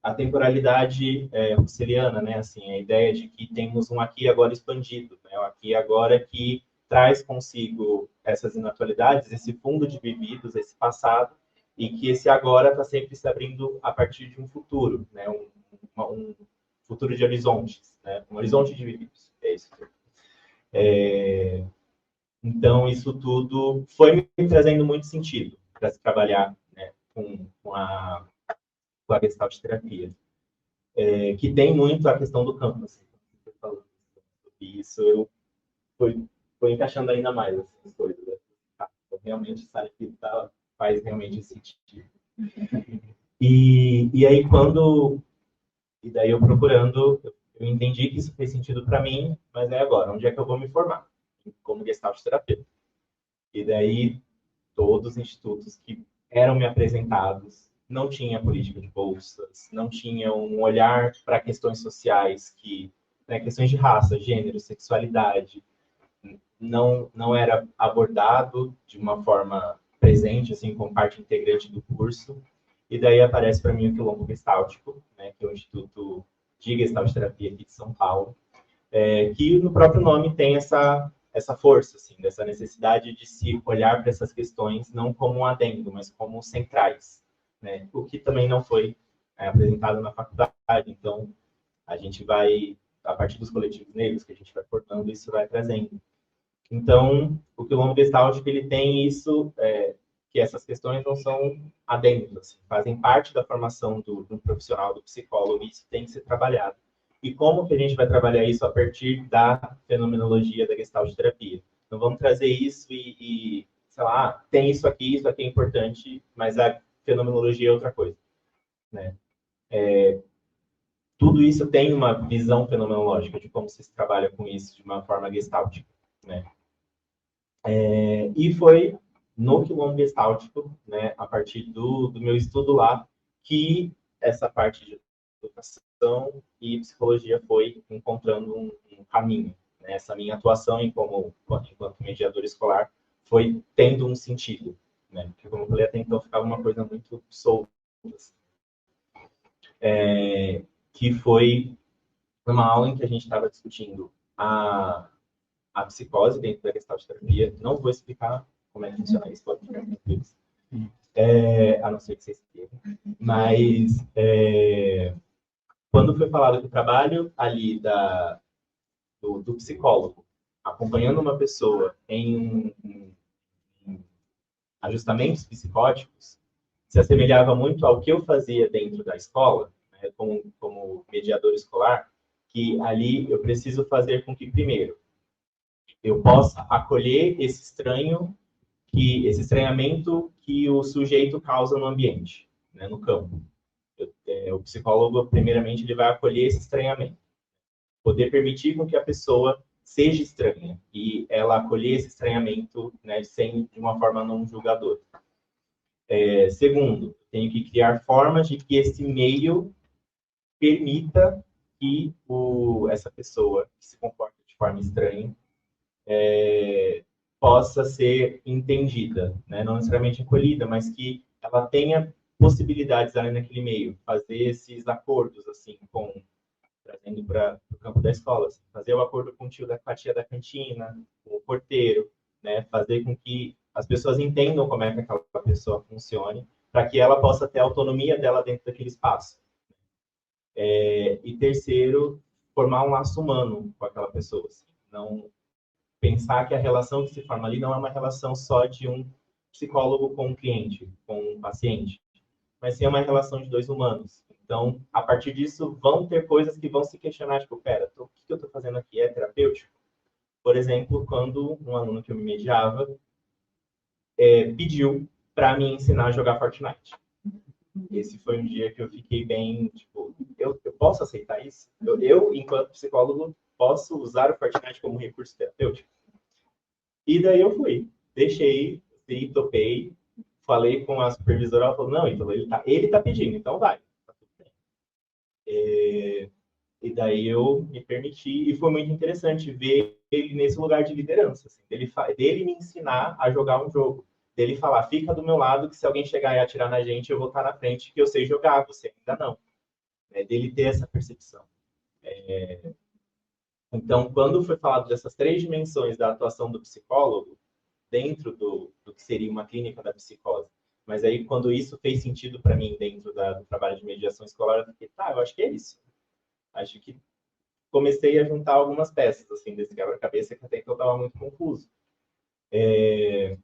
A temporalidade russeliana, né? Assim, a ideia de que temos um aqui e agora expandido, né? O aqui e agora que traz consigo essas inatualidades, esse fundo de vividos, esse passado, e que esse agora está sempre se abrindo a partir de um futuro, né? Um futuro de horizontes, né? Um horizonte de vividos, é isso. Então, isso tudo foi me trazendo muito sentido para se trabalhar, né, com a Gestalt terapia, que tem muito a questão do campo, assim, e isso eu foi encaixando ainda mais assim, as coisas. Né? Então, realmente sabe que faz realmente sentido. E aí e daí eu procurando, eu entendi que isso fez sentido para mim, mas é agora, onde é que eu vou me formar? Como Gestalt terapeuta. E daí todos os institutos que eram me apresentados não tinha política de bolsas, não tinha um olhar para questões sociais né, questões de raça, gênero, sexualidade, não era abordado de uma forma presente, assim, como parte integrante do curso. E daí aparece para mim o Quilombo Gestáltico, né, que é o Instituto de Gestalt Terapia aqui de São Paulo, que no próprio nome tem essa força, assim, dessa necessidade de se olhar para essas questões não como um adendo, mas como centrais, né? O que também não foi apresentado na faculdade. Então, a gente vai, a partir dos coletivos negros que a gente vai formando, isso vai trazendo. Então, o Quilombo Gestáltico, ele tem isso, que essas questões não são adendos, assim, fazem parte da formação do profissional, do psicólogo, e isso tem que ser trabalhado. E como que a gente vai trabalhar isso a partir da fenomenologia da Gestalt terapia? Então, vamos trazer isso sei lá, tem isso aqui é importante, mas a fenomenologia é outra coisa, né? Tudo isso tem uma visão fenomenológica de como se trabalha com isso de uma forma gestáltica, né? E foi no Quilombo Gestáltico, né, a partir do meu estudo lá, que essa parte de educação e psicologia foi encontrando um caminho. Né? Essa minha atuação enquanto mediador escolar foi tendo um sentido. Né? Porque, como eu falei, até então ficava uma coisa muito solta. Assim. Que foi uma aula em que a gente estava discutindo a psicose dentro da Gestalt terapia. Não vou explicar como é que funciona isso, pode ficar tranquilos. A não ser que vocês queiram. Mas, quando foi falado que o trabalho ali do psicólogo, acompanhando uma pessoa em ajustamentos psicóticos, se assemelhava muito ao que eu fazia dentro da escola, né, como mediador escolar, que ali eu preciso fazer com que, primeiro, eu possa acolher esse estranhamento que o sujeito causa no ambiente, né, no campo. O psicólogo, primeiramente, ele vai acolher esse estranhamento. Poder permitir com que a pessoa seja estranha e ela acolher esse estranhamento, né, de uma forma não julgadora. Segundo, tenho que criar formas de que esse meio permita que essa pessoa que se comporta de forma estranha possa ser entendida, né? Não necessariamente acolhida, mas que ela tenha possibilidades ali naquele meio, fazer esses acordos, assim, trazendo para o campo da escola, assim, fazer o acordo com com a tia da cantina, com o porteiro, né? Fazer com que as pessoas entendam como é que aquela pessoa funcione, para que ela possa ter a autonomia dela dentro daquele espaço. E terceiro, formar um laço humano com aquela pessoa, assim, não pensar que a relação que se forma ali não é uma relação só de um psicólogo com um cliente, com um paciente, mas sim é uma relação de dois humanos. Então, a partir disso, vão ter coisas que vão se questionar, tipo, pera, o que eu estou fazendo aqui é terapêutico? por exemplo, quando um aluno que eu me mediava pediu para me ensinar a jogar Fortnite. Esse foi um dia que eu fiquei bem, tipo, eu posso aceitar isso? Eu, enquanto psicólogo, posso usar o Fortnite como recurso terapêutico? E daí eu fui, deixei, topei, falei com a supervisora, ela falou, não, então ele tá pedindo, então vai. Tá tudo bem. E daí eu me permiti, e foi muito interessante ver ele nesse lugar de liderança, assim, dele me ensinar a jogar um jogo, dele falar, fica do meu lado, que se alguém chegar e atirar na gente, eu vou estar na frente, que eu sei jogar, você ainda não. Dele ter essa percepção. Então, quando foi falado dessas 3 dimensões da atuação do psicólogo, dentro do que seria uma clínica da psicose, mas aí quando isso fez sentido para mim dentro do trabalho de mediação escolar, eu fiquei, tá, eu acho que é isso. Acho que comecei a juntar algumas peças, assim, desse quebra-cabeça que até então eu estava muito confuso. E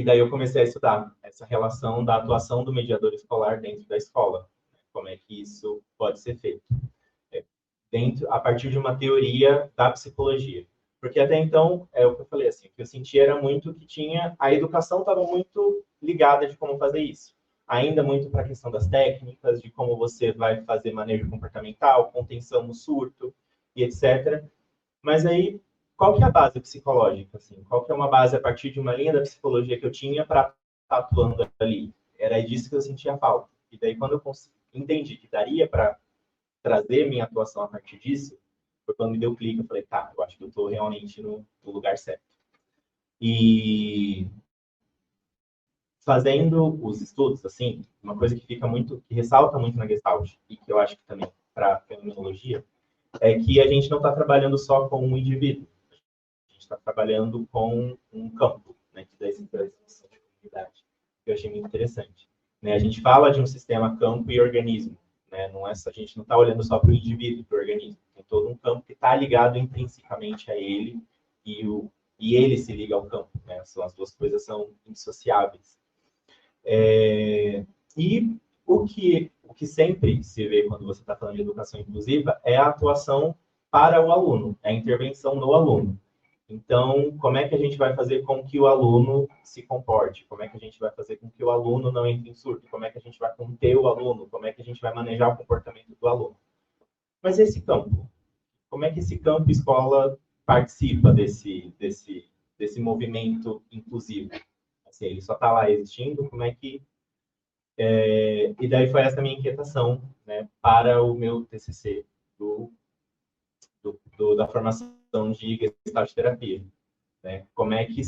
daí eu comecei a estudar essa relação da atuação do mediador escolar dentro da escola, né? Como é que isso pode ser feito. A partir de uma teoria da psicologia. Porque até então, é o que eu falei, assim, o que eu sentia era muito que a educação estava muito ligada de como fazer isso. Ainda muito para a questão das técnicas, de como você vai fazer manejo comportamental, contenção no surto e etc. Mas aí, qual que é a base psicológica? Assim? Qual que é uma base a partir de uma linha da psicologia que eu tinha para estar atuando ali? Era disso que eu sentia falta. E daí, quando eu entendi que daria para trazer minha atuação a partir disso, foi quando me deu clique, eu falei, tá, eu acho que eu estou realmente no lugar certo. E fazendo os estudos, assim, uma coisa que ressalta muito na Gestalt, e que eu acho que também para a fenomenologia, é que a gente não está trabalhando só com um indivíduo, a gente está trabalhando com um campo, né, que dá essa definição de comunidade, que eu achei muito interessante. Né? A gente fala de um sistema campo e organismo, né? Não é, a gente não está olhando só para o indivíduo, para o organismo, tem todo um campo que está ligado intrinsecamente a ele e ele se liga ao campo, né? As duas coisas são indissociáveis. E o que sempre se vê quando você está falando de educação inclusiva é a atuação para o aluno, é a intervenção no aluno. Então, como é que a gente vai fazer com que o aluno se comporte? Como é que a gente vai fazer com que o aluno não entre em surto? Como é que a gente vai conter o aluno? Como é que a gente vai manejar o comportamento do aluno? Mas esse campo, como é que esse campo escola participa desse movimento inclusivo? Assim, ele só está lá existindo, como é que... E daí foi essa minha inquietação, né, para o meu TCC da formação de Gestalt terapia. Né? Como é que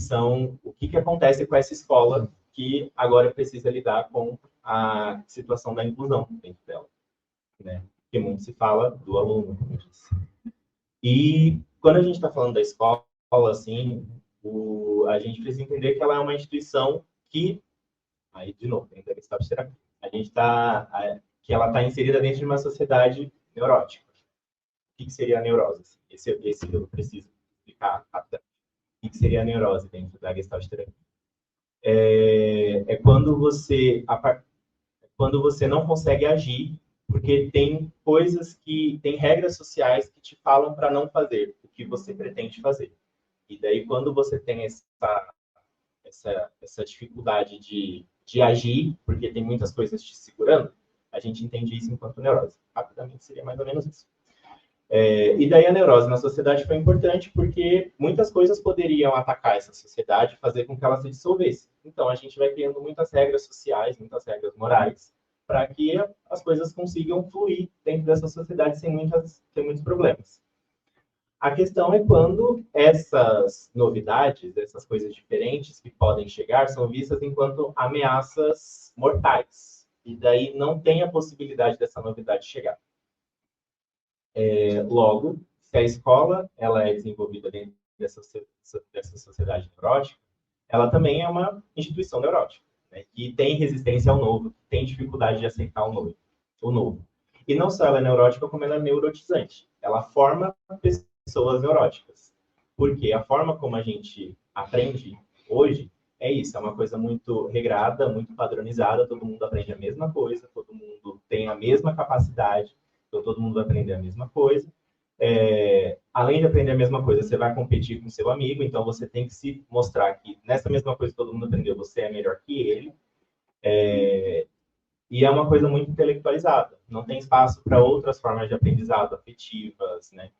o que acontece com essa escola que agora precisa lidar com a situação da inclusão dentro dela, né? Porque muito se fala do aluno. E quando a gente está falando da escola, assim, a gente precisa entender que ela é uma instituição que, aí de novo, dentro da Gestalt terapia, que ela está inserida dentro de uma sociedade neurótica. O que seria a neurose? Esse eu preciso explicar rapidamente. O que seria a neurose dentro da Gestalt terapia? É quando você não consegue agir porque tem regras sociais que te falam para não fazer o que você pretende fazer. E daí, quando você tem essa dificuldade de agir, porque tem muitas coisas te segurando, a gente entende isso enquanto neurose. Rapidamente, seria mais ou menos isso. E daí a neurose na sociedade foi importante porque muitas coisas poderiam atacar essa sociedade e fazer com que ela se dissolvesse. Então, a gente vai criando muitas regras sociais, muitas regras morais, para que as coisas consigam fluir dentro dessa sociedade sem muitos problemas. A questão é quando essas novidades, essas coisas diferentes que podem chegar, são vistas enquanto ameaças mortais. E daí não tem a possibilidade dessa novidade chegar. Logo, se a escola ela é desenvolvida dentro dessa sociedade neurótica, ela também é uma instituição neurótica, né, que tem resistência ao novo, tem dificuldade de aceitar o novo. E não só ela é neurótica, como ela é neurotizante. Ela forma pessoas neuróticas. Porque a forma como a gente aprende hoje é isso, é uma coisa muito regrada, muito padronizada, todo mundo aprende a mesma coisa, todo mundo tem a mesma capacidade, então todo mundo vai aprender a mesma coisa. além de aprender a mesma coisa, você vai competir com seu amigo, então você tem que se mostrar que nessa mesma coisa que todo mundo aprendeu, você é melhor que ele. E é uma coisa muito intelectualizada. Não tem espaço para outras formas de aprendizado, afetivas, né?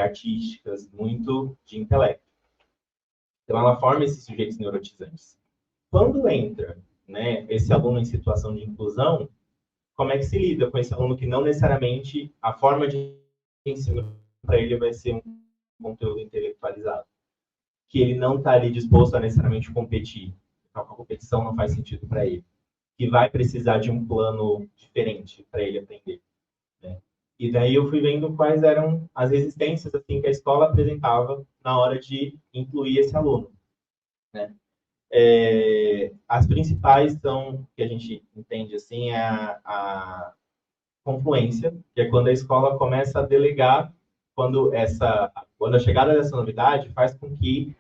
Artísticas, muito de intelecto. Então, ela forma esses sujeitos neurotizantes. Quando entra, né, esse aluno em situação de inclusão, como é que se lida com esse aluno que não necessariamente a forma de ensino para ele vai ser um conteúdo intelectualizado? Que ele não está ali disposto a necessariamente competir. Então, a competição não faz sentido para ele. Que vai precisar de um plano diferente para ele aprender. Né? E daí eu fui vendo quais eram as resistências assim, que a escola apresentava na hora de incluir esse aluno. Né? As principais são, que a gente entende assim, é a confluência, que é quando a escola começa a delegar, quando a chegada dessa novidade faz com que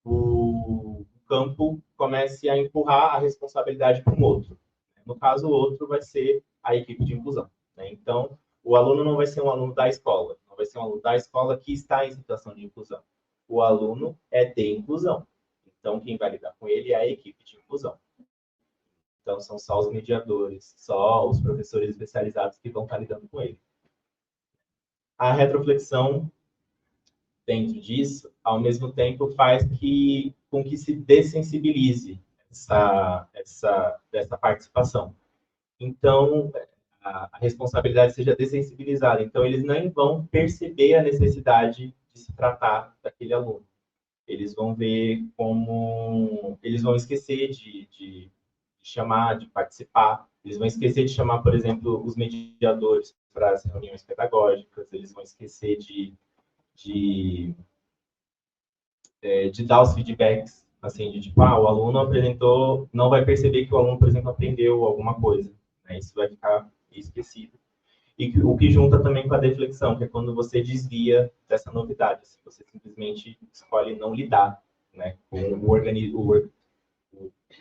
o campo comece a empurrar a responsabilidade para um outro. No caso, o outro vai ser a equipe de inclusão. Né? Então, o aluno não vai ser um aluno da escola, não vai ser um aluno da escola que está em situação de inclusão. O aluno é de inclusão. Então, quem vai lidar com ele é a equipe de inclusão. Então, são só os mediadores, só os professores especializados que vão estar lidando com ele. A retroflexão, dentro disso, ao mesmo tempo, faz com que se dessensibilize dessa participação. Então, a responsabilidade seja dessensibilizada. Então, eles nem vão perceber a necessidade de se tratar daquele aluno. Eles vão ver como... Eles vão esquecer de chamar, de participar. Eles vão esquecer de chamar, por exemplo, os mediadores para as reuniões pedagógicas. Eles vão esquecer de dar os feedbacks, assim, de tipo, o aluno apresentou, não vai perceber que o aluno, por exemplo, aprendeu alguma coisa. Né? Isso vai ficar esquecido. E o que junta também com a deflexão, que é quando você desvia dessa novidade. Assim, você simplesmente escolhe não lidar, né, com o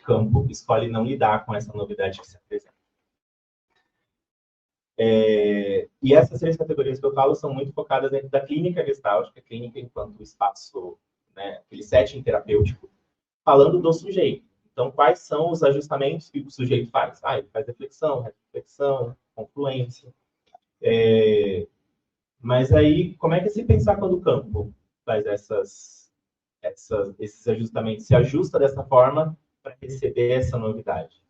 campo, escolhe não lidar com essa novidade que se apresenta. E essas três categorias que eu falo são muito focadas dentro da clínica gestáltica, clínica enquanto espaço, né, aquele setting terapêutico, falando do sujeito. Então, quais são os ajustamentos que o sujeito faz? Ele faz reflexão, reflexão, confluência. Mas aí, como é que se pensar quando o campo faz esses ajustamentos? Se ajusta dessa forma para receber essa novidade,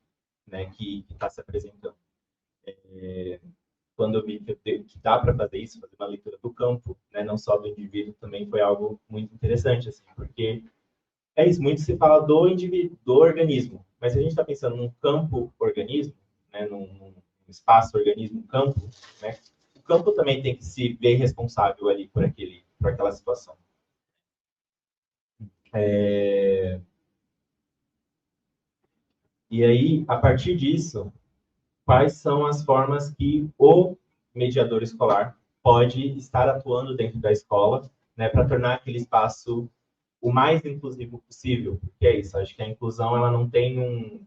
né, que está se apresentando. Quando eu vi que dá para fazer isso, fazer uma leitura do campo, né, não só do indivíduo, também foi algo muito interessante, assim, porque é isso, muito se fala do indivíduo, do organismo, mas se a gente está pensando num campo-organismo, né, num espaço, organismo, campo, né, o campo também tem que se ver responsável ali por aquela situação. E aí, a partir disso, quais são as formas que o mediador escolar pode estar atuando dentro da escola, né, para tornar aquele espaço o mais inclusivo possível? Porque é isso, acho que a inclusão ela não tem um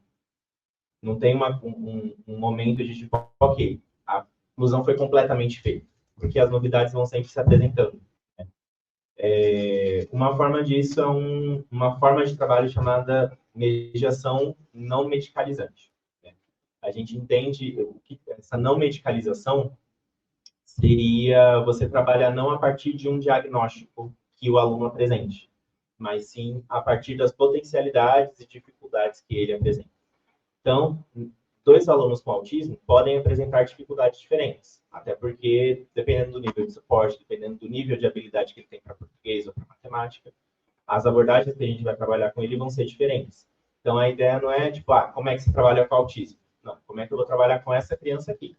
momento de tipo, ok, a inclusão foi completamente feita, porque as novidades vão sempre se apresentando. Né? Uma forma disso é uma forma de trabalho chamada mediação não medicalizante. A gente entende que essa não medicalização seria você trabalhar não a partir de um diagnóstico que o aluno apresente, mas sim a partir das potencialidades e dificuldades que ele apresenta. Então, dois alunos com autismo podem apresentar dificuldades diferentes, até porque, dependendo do nível de suporte, dependendo do nível de habilidade que ele tem para português ou para matemática, as abordagens que a gente vai trabalhar com ele vão ser diferentes. Então, a ideia não é, tipo, como é que se trabalha com autismo? Não, como é que eu vou trabalhar com essa criança aqui?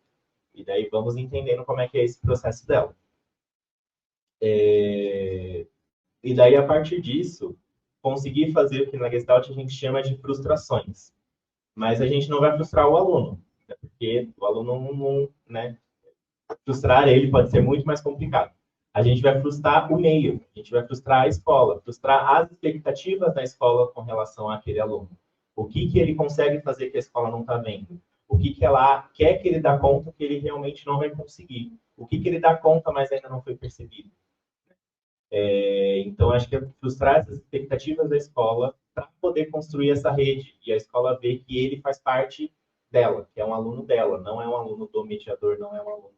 E daí vamos entendendo como é que é esse processo dela. E daí, a partir disso, conseguir fazer o que na Gestalt a gente chama de frustrações. Mas a gente não vai frustrar o aluno, porque o aluno não, né? Frustrar ele pode ser muito mais complicado. A gente vai frustrar o meio, a gente vai frustrar a escola, frustrar as expectativas da escola com relação àquele aluno. O que ele consegue fazer que a escola não está vendo? O que ela quer que ele dá conta que ele realmente não vai conseguir. O que ele dá conta, mas ainda não foi percebido. Então, acho que é frustrar essas expectativas da escola para poder construir essa rede e a escola ver que ele faz parte dela, que é um aluno dela, não é um aluno do mediador, não é um aluno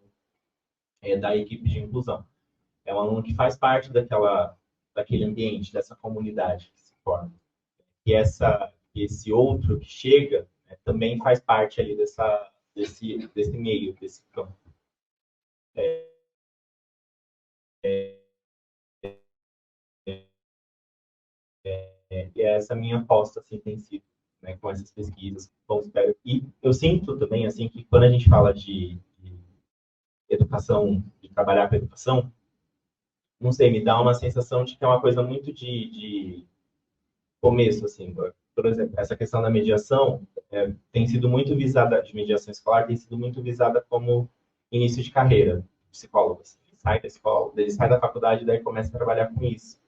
da equipe de inclusão. É um aluno que faz parte daquele ambiente, dessa comunidade que se forma. E esse outro que chega, né, também faz parte ali desse meio, desse campo. E essa minha aposta assim, tem sido, né, com essas pesquisas. Bom, espero. E eu sinto também assim que quando a gente fala de educação, de trabalhar com educação, não sei, me dá uma sensação de que é uma coisa muito de começo, assim. Por exemplo, essa questão da mediação tem sido muito visada, de mediação escolar, tem sido muito visada como início de carreira, psicólogo. Assim. Ele sai da escola, ele sai da faculdade, daí começa a trabalhar com isso.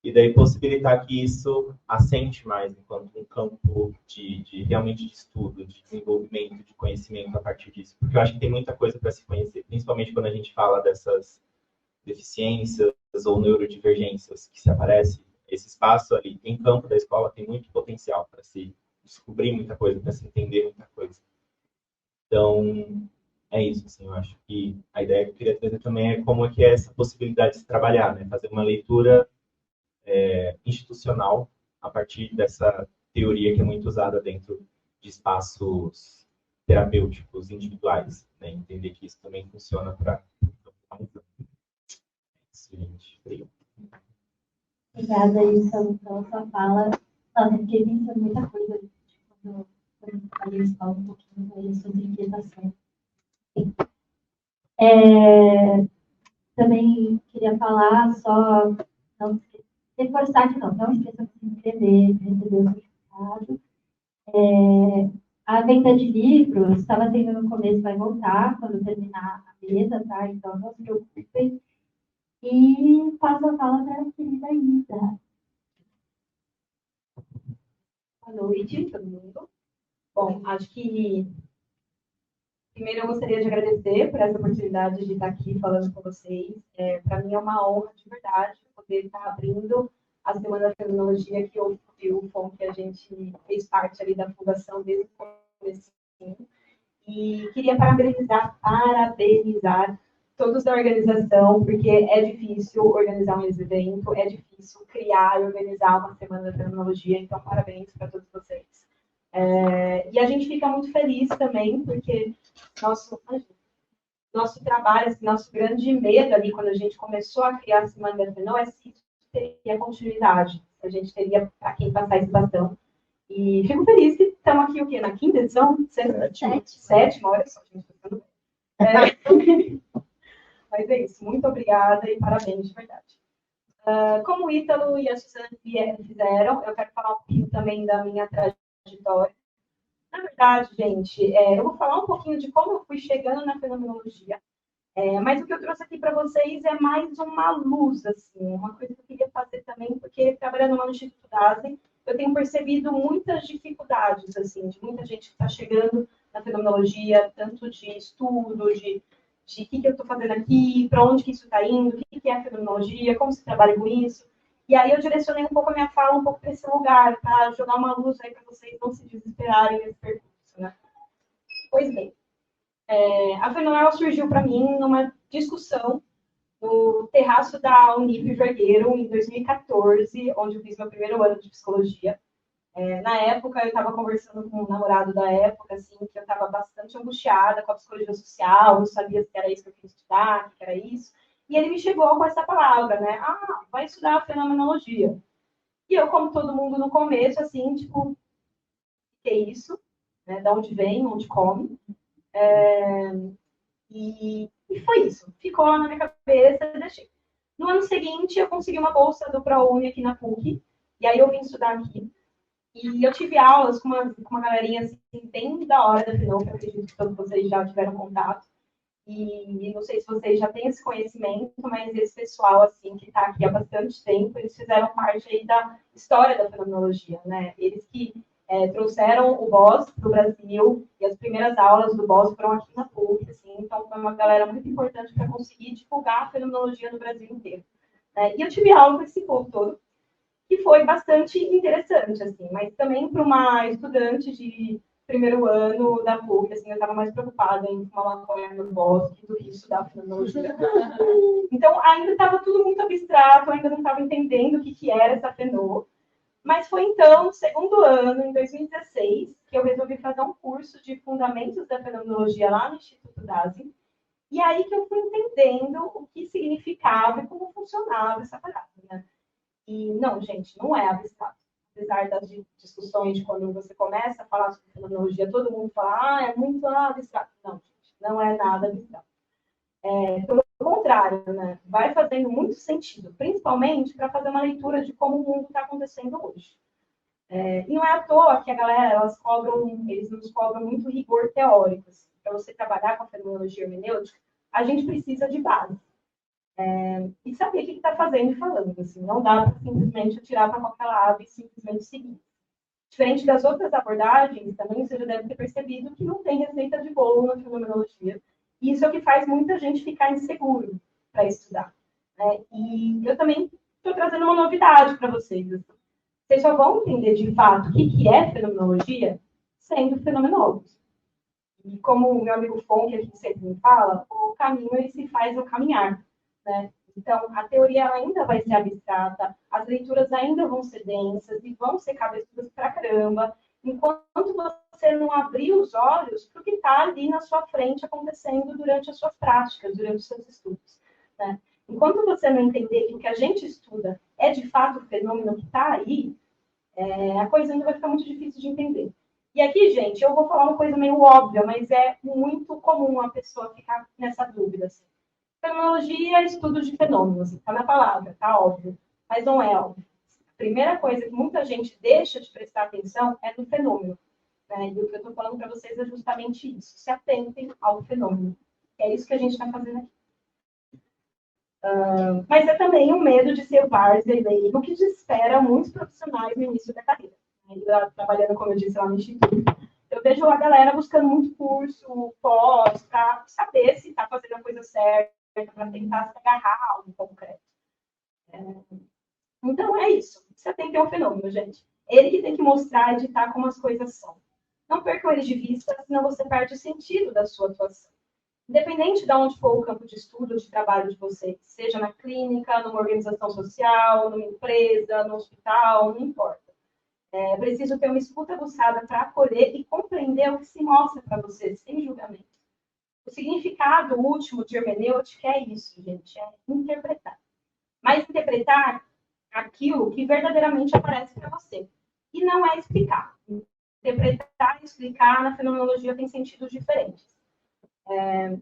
E daí possibilitar que isso assente mais enquanto um campo realmente de estudo, de desenvolvimento, de conhecimento a partir disso. Porque eu acho que tem muita coisa para se conhecer, principalmente quando a gente fala dessas deficiências ou neurodivergências que se aparecem. Esse espaço ali em campo da escola tem muito potencial para se descobrir muita coisa, para se entender muita coisa. Então, é isso, assim, eu acho que a ideia que eu queria trazer também é como é que é essa possibilidade de se trabalhar, né? Fazer uma leitura institucional a partir dessa teoria que é muito usada dentro de espaços terapêuticos individuais, né? Entender que isso também funciona para isso, gente. Obrigado. Obrigada, Ilson, pela sua fala. Nossa, eu fiquei pensando muita coisa quando eu falei escola um pouquinho aí sobre inquietação. Também queria falar só, não reforçar que não esqueça de se inscrever, de receber o certificado. A venda de livros estava tendo no começo, vai voltar quando terminar a mesa, tá? Então não se preocupem. E passo a fala para a querida Isa. Boa noite, todo mundo. Bom, acho que primeiro eu gostaria de agradecer por essa oportunidade de estar aqui falando com vocês. Para mim é uma honra de verdade poder estar abrindo a Semana da Fenomenologia que o FOM, que a gente fez parte ali da fundação desde o começo. E queria parabenizar todos da organização, porque é difícil organizar um evento, é difícil criar e organizar uma Semana da Fenomenologia, então parabéns para todos vocês. E a gente fica muito feliz também, porque nosso trabalho, assim, nosso grande medo ali, quando a gente começou a criar a Semana da Fenomenologia, é se teria continuidade, se a gente teria para quem passar esse bastão. E fico feliz que estamos aqui, o quê? Na quinta edição? Sétima, olha só, gente. Mas é isso, muito obrigada e parabéns, de verdade. Como o Ítalo e a Suzane fizeram, eu quero falar um pouquinho também da minha trajetória. Na verdade, gente, eu vou falar um pouquinho de como eu fui chegando na fenomenologia, mas o que eu trouxe aqui para vocês é mais uma luz, assim, uma coisa que eu queria fazer também, porque trabalhando lá no Instituto DASEN, eu tenho percebido muitas dificuldades, assim, de muita gente que está chegando na fenomenologia, tanto de estudo, de o que eu estou fazendo aqui, para onde que isso está indo, o que é a fenomenologia, como se trabalha com isso. E aí eu direcionei um pouco a minha fala um pouco para esse lugar, para jogar uma luz aí para vocês não se desesperarem nesse percurso, né? Pois bem, a fenomenal surgiu para mim numa discussão no terraço da Unip Vergueiro, em 2014, onde eu fiz meu primeiro ano de psicologia. Na época, eu estava conversando com um namorado da época, assim, que eu estava bastante angustiada com a psicologia social, não sabia se era isso que eu queria estudar, o que era isso. E ele me chegou com essa palavra, né? Ah, vai estudar a fenomenologia. E eu, como todo mundo no começo, assim, tipo, o que é isso? Né? Da onde vem, onde come? E foi isso. Ficou lá na minha cabeça, eu deixei. No ano seguinte, eu consegui uma bolsa do ProUni aqui na PUC, e aí eu vim estudar aqui. E eu tive aulas com uma galerinha assim, bem da hora da Fenô, que eu acredito que todos vocês já tiveram contato. E não sei se vocês já têm esse conhecimento, mas esse pessoal assim que está aqui há bastante tempo, eles fizeram parte aí da história da fenomenologia, né? Eles que trouxeram o BOS para o Brasil, e as primeiras aulas do BOS foram aqui na PUC, assim, então foi uma galera muito importante para conseguir divulgar a fenomenologia no Brasil inteiro. E eu tive aula com esse povo todo, que foi bastante interessante, assim, mas também para uma estudante de primeiro ano da PUC, assim, eu estava mais preocupada em fumar maconha no bosque do que estudar fenomenologia. Então, ainda estava tudo muito abstrato, ainda não estava entendendo o que era essa fenô. Mas foi então, no segundo ano, em 2016, que eu resolvi fazer um curso de fundamentos da fenomenologia lá no Instituto DASI. E aí que eu fui entendendo o que significava e como funcionava essa parada, né? E não, gente, não é abstrato. Apesar das discussões de quando você começa a falar sobre fenomenologia, todo mundo fala, é muito abstrato. Não, gente, não é nada abstrato. Pelo contrário, né? Vai fazendo muito sentido, principalmente para fazer uma leitura de como o mundo está acontecendo hoje. E não é à toa que a galera, eles nos cobram muito rigor teórico. Assim. Para você trabalhar com a fenomenologia hermenêutica, a gente precisa de base. E saber o que está fazendo e falando. Assim, não dá para simplesmente atirar para qualquer lado e simplesmente seguir. Diferente das outras abordagens, também você já deve ter percebido que não tem receita de bolo na fenomenologia. E isso é o que faz muita gente ficar inseguro para estudar. E eu também estou trazendo uma novidade para vocês. Assim. Vocês só vão entender de fato o que é fenomenologia sendo fenomenólogos. E como o meu amigo Fonk aqui sempre me fala, o caminho ele se faz no caminhar. Né? Então, a teoria ela ainda vai ser abstrata, as leituras ainda vão ser densas e vão ser cabeçudas pra caramba, enquanto você não abrir os olhos para o que está ali na sua frente acontecendo durante as suas práticas, durante os seus estudos. Né? Enquanto você não entender que o que a gente estuda é de fato o fenômeno que está aí, a coisa ainda vai ficar muito difícil de entender. E aqui, gente, eu vou falar uma coisa meio óbvia, mas é muito comum a pessoa ficar nessa dúvida. Assim. Fenomenologia é estudo de fenômenos, está na palavra, está óbvio, mas não é óbvio. A primeira coisa que muita gente deixa de prestar atenção é no fenômeno. Né? E o que eu estou falando para vocês é justamente isso. Se atentem ao fenômeno. É isso que a gente está fazendo aqui. Mas é também um medo de ser várzea e leigo que desespera muitos profissionais no início da carreira. Trabalhando, como eu disse, lá no Instituto, eu vejo a galera buscando muito curso, pós, para saber se está fazendo a coisa certa, para tentar se agarrar a algo concreto. Então, é isso. Você tem que ter um fenômeno, gente. Ele que tem que mostrar e ditar como as coisas são. Não percam eles de vista, senão você perde o sentido da sua atuação. Independente de onde for o campo de estudo, de trabalho de vocês, seja na clínica, numa organização social, numa empresa, no hospital, não importa. É preciso ter uma escuta aguçada para acolher e compreender o que se mostra para vocês, sem julgamento. O significado último de hermenêutica é isso, gente, é interpretar. Mas interpretar aquilo que verdadeiramente aparece para você. E não é explicar. Interpretar e explicar na fenomenologia tem sentidos diferentes.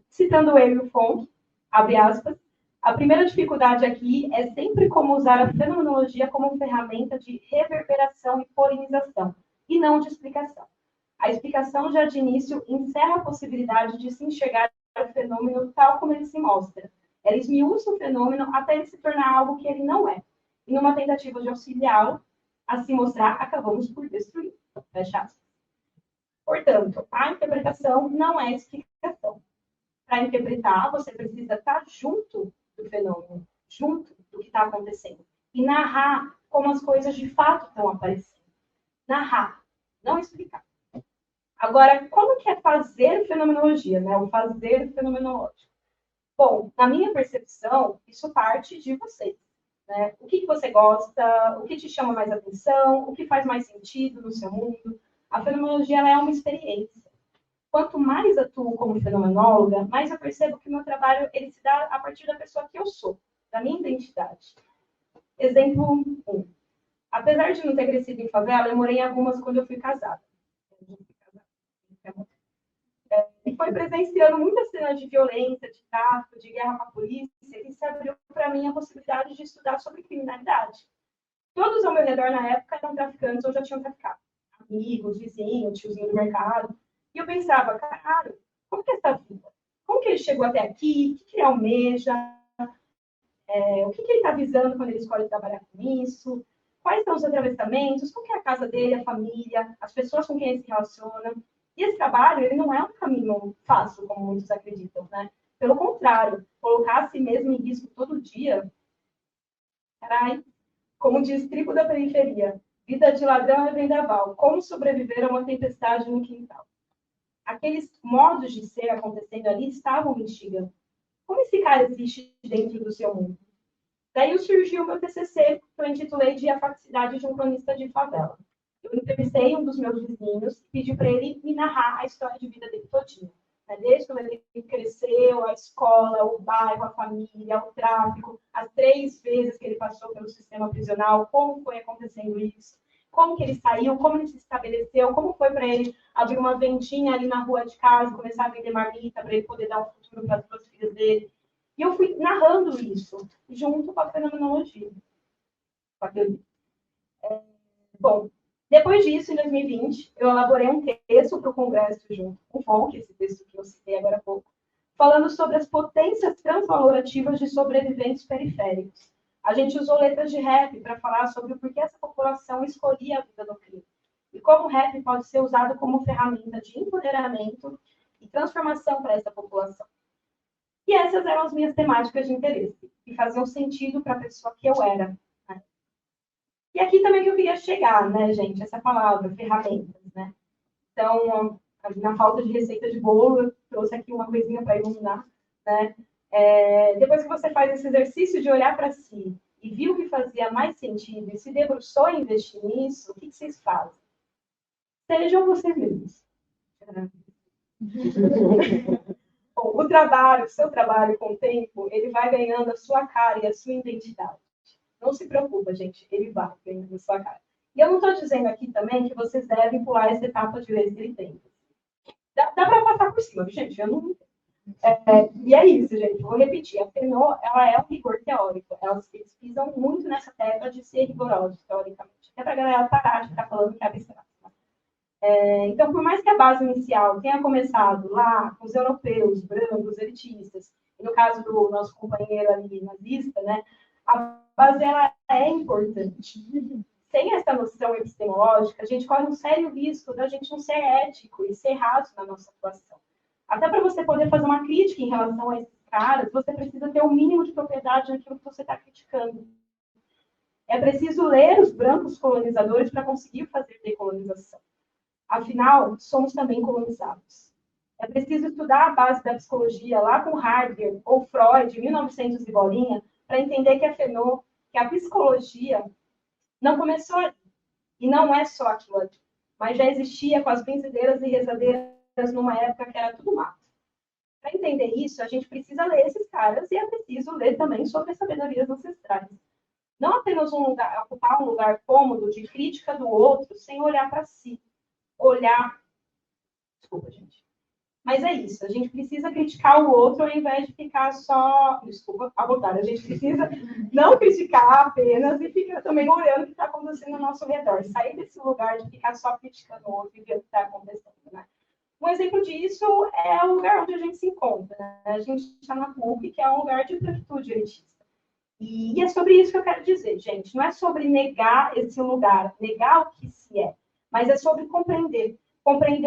Citando ele, o Fonk, abre aspas, a primeira dificuldade aqui é sempre como usar a fenomenologia como ferramenta de reverberação e polinização, e não de explicação. A explicação, já de início, encerra a possibilidade de se enxergar o fenômeno tal como ele se mostra. Ela esmiuça o fenômeno até ele se tornar algo que ele não é. E numa tentativa de auxiliá-lo a se mostrar, acabamos por destruir. Fecha aspas. Portanto, a interpretação não é explicação. Para interpretar, você precisa estar junto do fenômeno, junto do que está acontecendo. E narrar como as coisas de fato estão aparecendo. Narrar, não explicar. Agora, como que é fazer fenomenologia, né? O fazer fenomenológico? Bom, na minha percepção, isso parte de vocês. Né? O que você gosta, o que te chama mais atenção, o que faz mais sentido no seu mundo. A fenomenologia ela é uma experiência. Quanto mais atuo como fenomenóloga, mais eu percebo que o meu trabalho ele se dá a partir da pessoa que eu sou, da minha identidade. Exemplo 1. Apesar de não ter crescido em favela, eu morei em algumas quando eu fui casada. E foi presenciando muitas cenas de violência, de tráfico, de guerra com a polícia, que se abriu para mim a possibilidade de estudar sobre criminalidade. Todos ao meu redor na época eram traficantes ou já tinham traficado. Amigos, vizinhos, tiozinho do mercado. E eu pensava, cara, como que é essa vida? Como que ele chegou até aqui? O que ele almeja? O que ele está visando quando ele escolhe trabalhar com isso? quais são os atravessamentos, como que é a casa dele, a família, as pessoas com quem ele se relaciona. E esse trabalho, ele não é um caminho fácil, como muitos acreditam, né? Pelo contrário, colocar a si mesmo em risco todo dia, carai, como diz Tribo da Periferia, vida de ladrão é vendaval, como sobreviver a uma tempestade no quintal. Aqueles modos de ser acontecendo ali estavam me instigando. Como esse cara existe dentro do seu mundo? Daí surgiu o meu TCC, que eu intitulei de A Faticidade de um Cronista de Favela. Eu entrevistei um dos meus vizinhos e pedi para ele me narrar a história de vida dele todinha. Desde quando ele cresceu, a escola, o bairro, a família, o tráfico, as 3 vezes que ele passou pelo sistema prisional, como foi acontecendo isso, como que ele saiu, como ele se estabeleceu, como foi para ele abrir uma vendinha ali na rua de casa, começar a vender marmita para ele poder dar um futuro para as 2 filhas dele. E eu fui narrando isso, junto com a fenomenologia, com a teoria. Bom, depois disso, em 2020, eu elaborei um texto para o Congresso junto com o FONC, esse texto que eu citei agora há pouco, falando sobre as potências transvalorativas de sobreviventes periféricos. A gente usou letras de rap para falar sobre o porquê essa população escolhia a vida no crime. E como o rap pode ser usado como ferramenta de empoderamento e transformação para essa população. E essas eram as minhas temáticas de interesse, que faziam sentido para a pessoa que eu era. Né? E aqui também que eu queria chegar, né, gente? Essa palavra, ferramentas, né? Então, na falta de receita de bolo, eu trouxe aqui uma coisinha para iluminar, né? Depois que você faz esse exercício de olhar para si e viu que fazia mais sentido e se debruçou em investir nisso, o que vocês fazem? Sejam vocês mesmos. Bom, o seu trabalho com o tempo, ele vai ganhando a sua cara e a sua identidade. Não se preocupa, gente, ele vai ganhando a sua cara. E eu não estou dizendo aqui também que vocês devem pular essa etapa de ler esse tempo. Dá para passar por cima, gente, eu não... e é isso, gente, vou repetir. A FENO, ela é um rigor teórico. Eles pisam muito nessa tecla de ser rigorosos, teoricamente. Até para a galera parar de ficar falando que é abstrato. Então, por mais que a base inicial tenha começado lá com os europeus, brancos, elitistas, e no caso do nosso companheiro ali nazista, né, a base ela é importante. Sem essa noção epistemológica, a gente corre um sério risco da gente não ser ético e ser raso na nossa atuação. Até para você poder fazer uma crítica em relação a esses caras, você precisa ter um mínimo de propriedade naquilo que você está criticando. É preciso ler os brancos colonizadores para conseguir fazer decolonização. Afinal, somos também colonizados. É preciso estudar a base da psicologia lá com Heidegger ou Freud, 1900 e bolinha, para entender que a FENO, que a psicologia não começou ali. E não é só aquilo ali. Mas já existia com as benzedeiras e rezadeiras numa época que era tudo mato. Para entender isso, a gente precisa ler esses caras e é preciso ler também sobre as sabedorias ancestrais. Não apenas ocupar um lugar cômodo de crítica do outro sem olhar para si. Desculpa, gente. Mas é isso, a gente precisa criticar o outro ao invés de ficar só... Desculpa, à vontade. A gente precisa não criticar apenas e ficar também olhando o que está acontecendo ao nosso redor. Sair desse lugar de ficar só criticando o outro e ver o que está acontecendo, né? Um exemplo disso é o lugar onde a gente se encontra. Né? A gente está na PUC, que é um lugar de branquitude elitista. E é sobre isso que eu quero dizer, gente. Não é sobre negar esse lugar, negar o que se é, mas é sobre compreender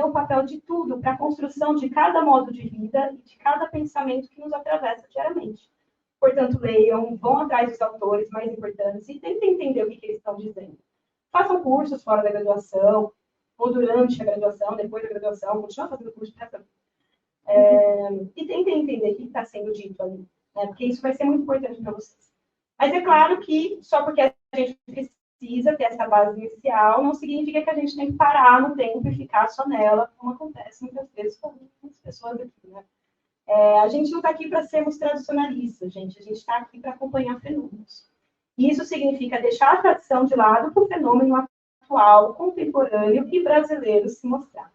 o papel de tudo para a construção de cada modo de vida e de cada pensamento que nos atravessa diariamente. Portanto, leiam, vão atrás dos autores mais importantes e tentem entender o que eles estão dizendo. Façam cursos fora da graduação, ou durante a graduação, depois da graduação, continuem fazendo curso para e tentem entender o que está sendo dito ali, né? Porque isso vai ser muito importante para vocês. Mas é claro que só porque a gente precisa ter essa base inicial, não significa que a gente tem que parar no tempo e ficar só nela, como acontece muitas vezes com muitas pessoas aqui, né? A gente não está aqui para sermos tradicionalistas, gente. A gente está aqui para acompanhar fenômenos. E isso significa deixar a tradição de lado para o fenômeno atual, contemporâneo e brasileiro se mostrar.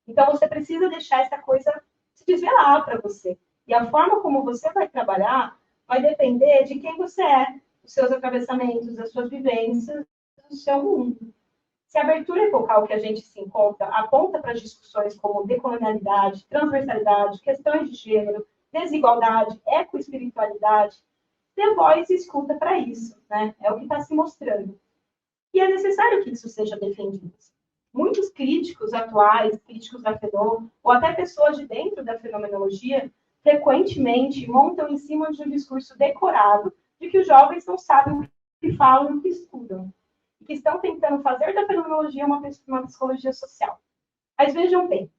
Então, você precisa deixar essa coisa se desvelar para você. E a forma como você vai trabalhar vai depender de quem você é, dos seus atravessamentos, das suas vivências, do seu mundo. Se a abertura epocal que a gente se encontra aponta para discussões como decolonialidade, transversalidade, questões de gênero, desigualdade, ecoespiritualidade, dê voz e escuta para isso, né? É o que está se mostrando. E é necessário que isso seja defendido. Muitos críticos atuais, críticos da FENOM, ou até pessoas de dentro da fenomenologia, frequentemente montam em cima de um discurso decorado de que os jovens não sabem o que falam e o que estudam, e que estão tentando fazer da fenomenologia uma psicologia social. Mas vejam bem,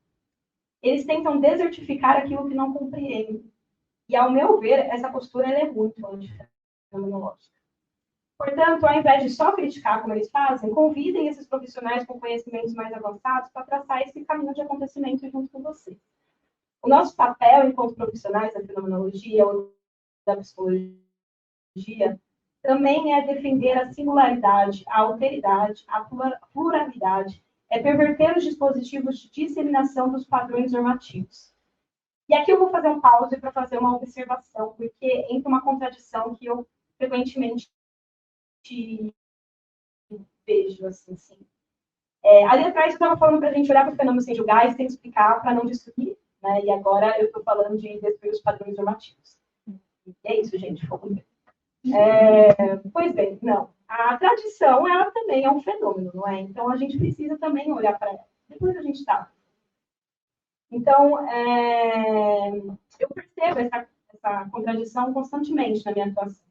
eles tentam desertificar aquilo que não compreendem. E, ao meu ver, essa postura é muito antifenomenológica. Portanto, ao invés de só criticar como eles fazem, convidem esses profissionais com conhecimentos mais avançados para traçar esse caminho de acontecimento junto com vocês. O nosso papel enquanto profissionais da fenomenologia ou da psicologia também é defender a singularidade, a alteridade, a pluralidade, é perverter os dispositivos de disseminação dos padrões normativos. E aqui eu vou fazer um pause para fazer uma observação, porque entra uma contradição que eu frequentemente vejo, assim. Ali atrás eu estava falando para a gente olhar para o fenômeno sem julgar e sem explicar para não destruir, né? E agora eu estou falando de destruir os padrões normativos. E é isso, gente, foco bem. Pois bem, não. A tradição, ela também é um fenômeno, não é? Então, a gente precisa também olhar para ela. Depois a gente está. Então, eu percebo essa contradição constantemente na minha atuação.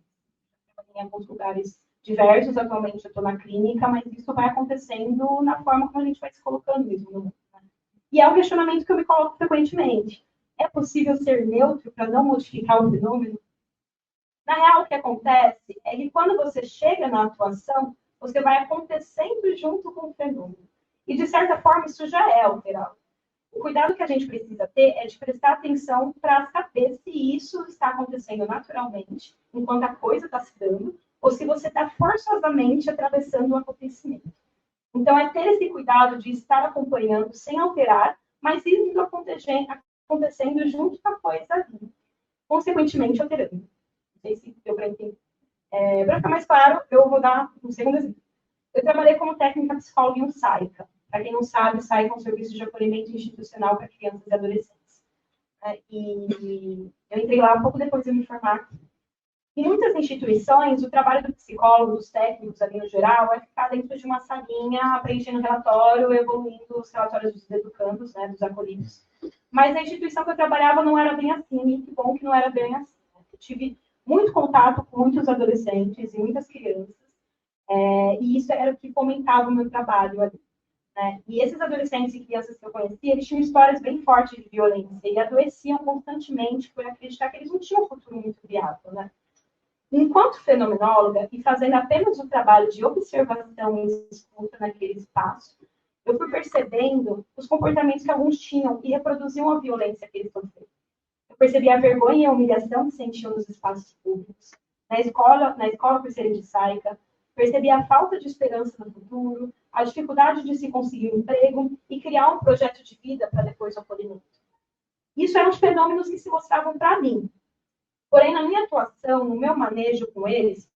Em alguns lugares diversos, atualmente eu estou na clínica, mas isso vai acontecendo na forma como a gente vai se colocando mesmo no mundo. Né? E é um questionamento que eu me coloco frequentemente. É possível ser neutro para não modificar o fenômeno? Na real, o que acontece é que quando você chega na atuação, você vai acontecendo junto com o fenômeno. E, de certa forma, isso já é alterado. O cuidado que a gente precisa ter é de prestar atenção para saber se isso está acontecendo naturalmente, enquanto a coisa está se dando, ou se você está forçosamente atravessando o acontecimento. Então, é ter esse cuidado de estar acompanhando sem alterar, mas indo acontecendo junto com a coisa ali, consequentemente alterando. Não sei se deu para entender. Para ficar mais claro, eu vou dar um segundo exemplo. Eu trabalhei como técnica psicóloga em um SAICA. Para quem não sabe, o SAICA é um serviço de acolhimento institucional para crianças e adolescentes. E eu entrei lá um pouco depois de me formar. Em muitas instituições, o trabalho do psicólogo, dos técnicos ali no geral, é ficar dentro de uma salinha, preenchendo relatório, evoluindo os relatórios dos educandos, né, dos acolhidos. Mas a instituição que eu trabalhava não era bem assim, e que bom que não era bem assim. Eu tive muito contato com muitos adolescentes e muitas crianças, e isso era o que fomentava o meu trabalho ali. Né? E esses adolescentes e crianças que eu conhecia, eles tinham histórias bem fortes de violência e adoeciam constantemente por acreditar que eles não tinham um futuro muito viável. Né? Enquanto fenomenóloga, e fazendo apenas o trabalho de observação e escuta naquele espaço, eu fui percebendo os comportamentos que alguns tinham e reproduziam a violência que eles sofriam. Eu percebi a vergonha e a humilhação que sentiam nos espaços públicos, na escola por serem de SAICA, percebi a falta de esperança no futuro, a dificuldade de se conseguir um emprego e criar um projeto de vida para depois o acolhimento. Isso eram os fenômenos que se mostravam para mim. Porém, na minha atuação, no meu manejo com eles,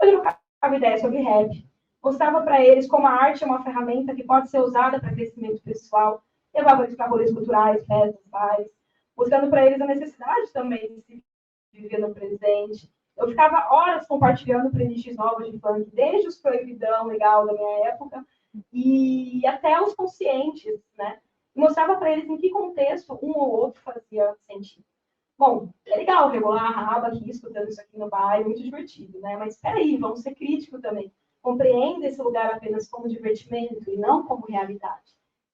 eu trocava ideia sobre rap, mostrava para eles como a arte é uma ferramenta que pode ser usada para crescimento pessoal, levava eles para rolês culturais, festas, bares, mostrando para eles a necessidade também de se viver no presente. Eu ficava horas compartilhando playlists novas de funk, desde os proibidão legal da minha época e até os conscientes, né? E mostrava para eles em que contexto um ou outro fazia sentido. Bom, é legal rebolar a raba aqui, escutando isso aqui no bairro, muito divertido, né? Mas espera aí, vamos ser críticos também. Compreenda esse lugar apenas como divertimento e não como realidade.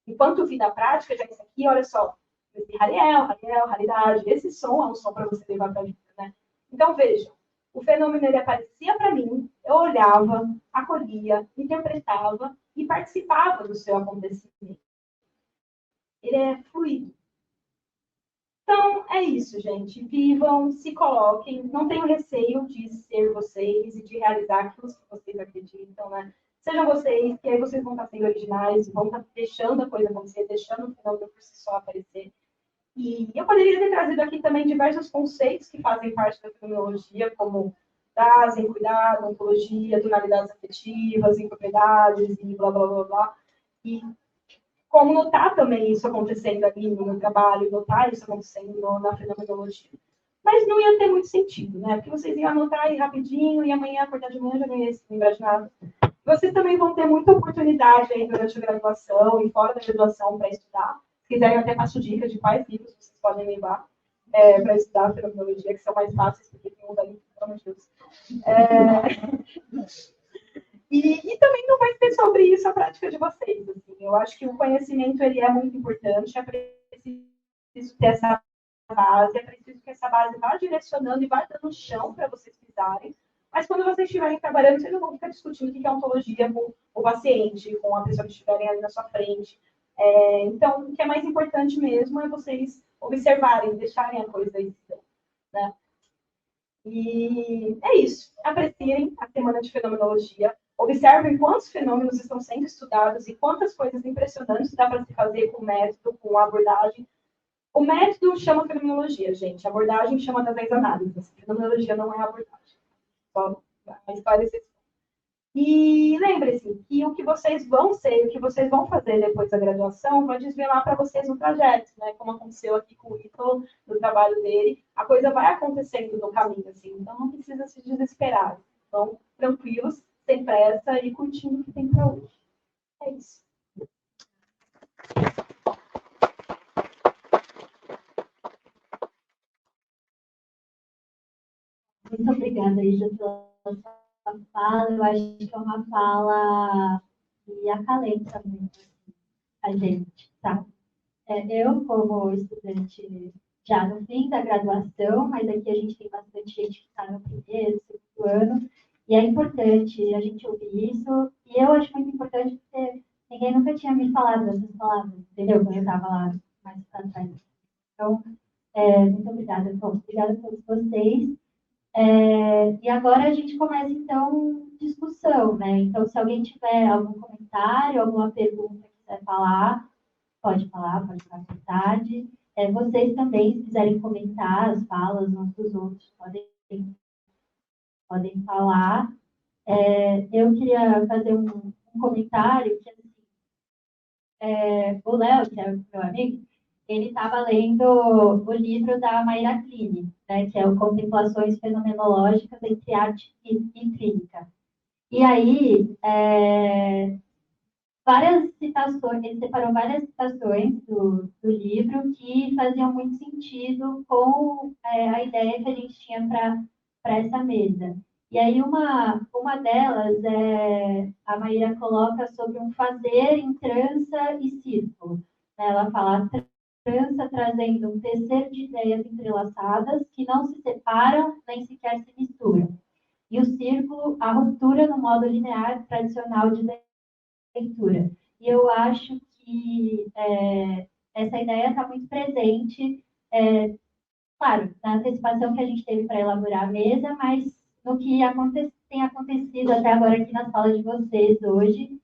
Enquanto vida prática, já isso aqui, olha só, esse raridade, esse som é um som para você levar para a vida, né? Então, vejam, o fenômeno ele aparecia para mim, eu olhava, acolhia, interpretava e participava do seu acontecimento. Ele é fluido. Então, é isso, gente. Vivam, se coloquem, não tenham receio de ser vocês e de realizar aquilo que vocês acreditam, né? Sejam vocês, que aí vocês vão estar sendo originais, vão estar deixando a coisa acontecer, deixando o fenômeno por si só aparecer. E eu poderia ter trazido aqui também diversos conceitos que fazem parte da fenomenologia, como DASEM, cuidado, ontologia, tonalidades afetivas, impropriedades e blá, blá, blá, blá. E como notar também isso acontecendo ali no meu trabalho, notar isso acontecendo na fenomenologia. Mas não ia ter muito sentido, né? Porque vocês iam anotar aí rapidinho e amanhã, acordar de manhã, já não ia se lembrar de nada. Vocês também vão ter muita oportunidade aí durante a graduação e fora da graduação para estudar. Se quiserem, eu até passo dicas de quais livros vocês podem levar para estudar fenomenologia, que são mais fáceis, porque tem uns ali, pelo amor de Deus. E também não vai ser sobre isso a prática de vocês. Assim. Eu acho que o conhecimento ele é muito importante, é preciso ter essa base, é preciso que essa base vá direcionando e vá dando chão para vocês pisarem. Mas quando vocês estiverem trabalhando, vocês não vão ficar discutindo o que é ontologia com o paciente, com a pessoa que estiverem ali na sua frente. Então, o que é mais importante mesmo é vocês observarem, deixarem a coisa aí, né? E é isso. Apreciem a semana de fenomenologia. Observem quantos fenômenos estão sendo estudados e quantas coisas impressionantes dá para se fazer com o método, com a abordagem. O método chama fenomenologia, gente. A abordagem chama das 10 análises. Fenomenologia não é abordagem. Só para esclarecer. E lembre-se que o que vocês vão ser, o que vocês vão fazer depois da graduação, vai desvelar para vocês no trajeto, né? Como aconteceu aqui com o Ítalo, no trabalho dele. A coisa vai acontecendo no caminho, assim. Então, não precisa se desesperar. Então, tranquilos, sem pressa e curtindo o que tem para hoje. É isso. Muito obrigada, Isa, pela sua fala. Eu acho que é uma fala que acalenta muito a gente, tá? Eu, como estudante já no fim da graduação, mas aqui a gente tem bastante gente que está no primeiro, segundo ano, e é importante a gente ouvir isso, e eu acho muito importante porque ninguém nunca tinha me falado essas palavras, entendeu? Quando eu estava lá mais atrás. Então, muito obrigada, Tom. Obrigada a todos vocês. E agora a gente começa, então, discussão, né? Então, se alguém tiver algum comentário, alguma pergunta que quiser falar, pode ficar à vontade. Vocês também, se quiserem comentar as falas uns dos outros, podem falar. Eu queria fazer um comentário que, assim, o Léo, que é o meu amigo, ele estava lendo o livro da Mayra Kline, né, que é o Contemplações Fenomenológicas entre Arte e Clínica. E aí, várias citações, ele separou várias citações do livro que faziam muito sentido com a ideia que a gente tinha para essa mesa. E aí, uma delas, a Maíra coloca sobre um fazer em trança e círculo. Ela fala a trança trazendo um tecer de ideias entrelaçadas que não se separam nem sequer se misturam. E o círculo, a ruptura no modo linear tradicional de leitura. E eu acho que essa ideia está muito presente, claro, na antecipação que a gente teve para elaborar a mesa, mas no que tem acontecido até agora aqui na sala de vocês hoje.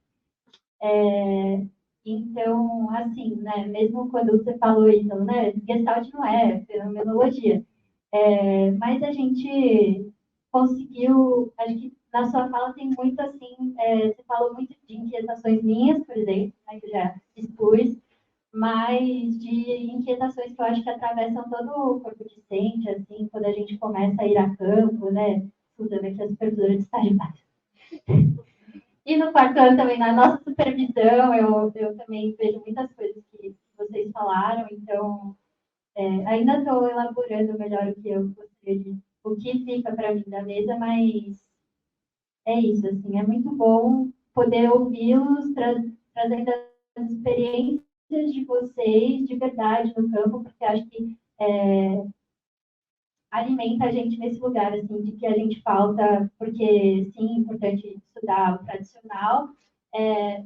Então, assim, né, mesmo quando você falou isso, né, Gestalt não é fenomenologia, mas a gente conseguiu, acho que na sua fala tem muito assim, você falou muito de inquietações minhas, por exemplo, né, que eu já expus, mas de inquietações que eu acho que atravessam todo o corpo docente, assim, quando a gente começa a ir a campo, né, estudando aqui a supervisora de estágio básico. E no quarto ano também, na nossa supervisão, eu também vejo muitas coisas que vocês falaram, então ainda estou elaborando melhor o que eu gostaria de, o que fica para mim da mesa, mas é isso, assim, é muito bom poder ouvi-los trazendo as experiências de vocês de verdade no campo, porque acho que alimenta a gente nesse lugar, assim, de que a gente falta, porque, sim, é importante estudar o tradicional,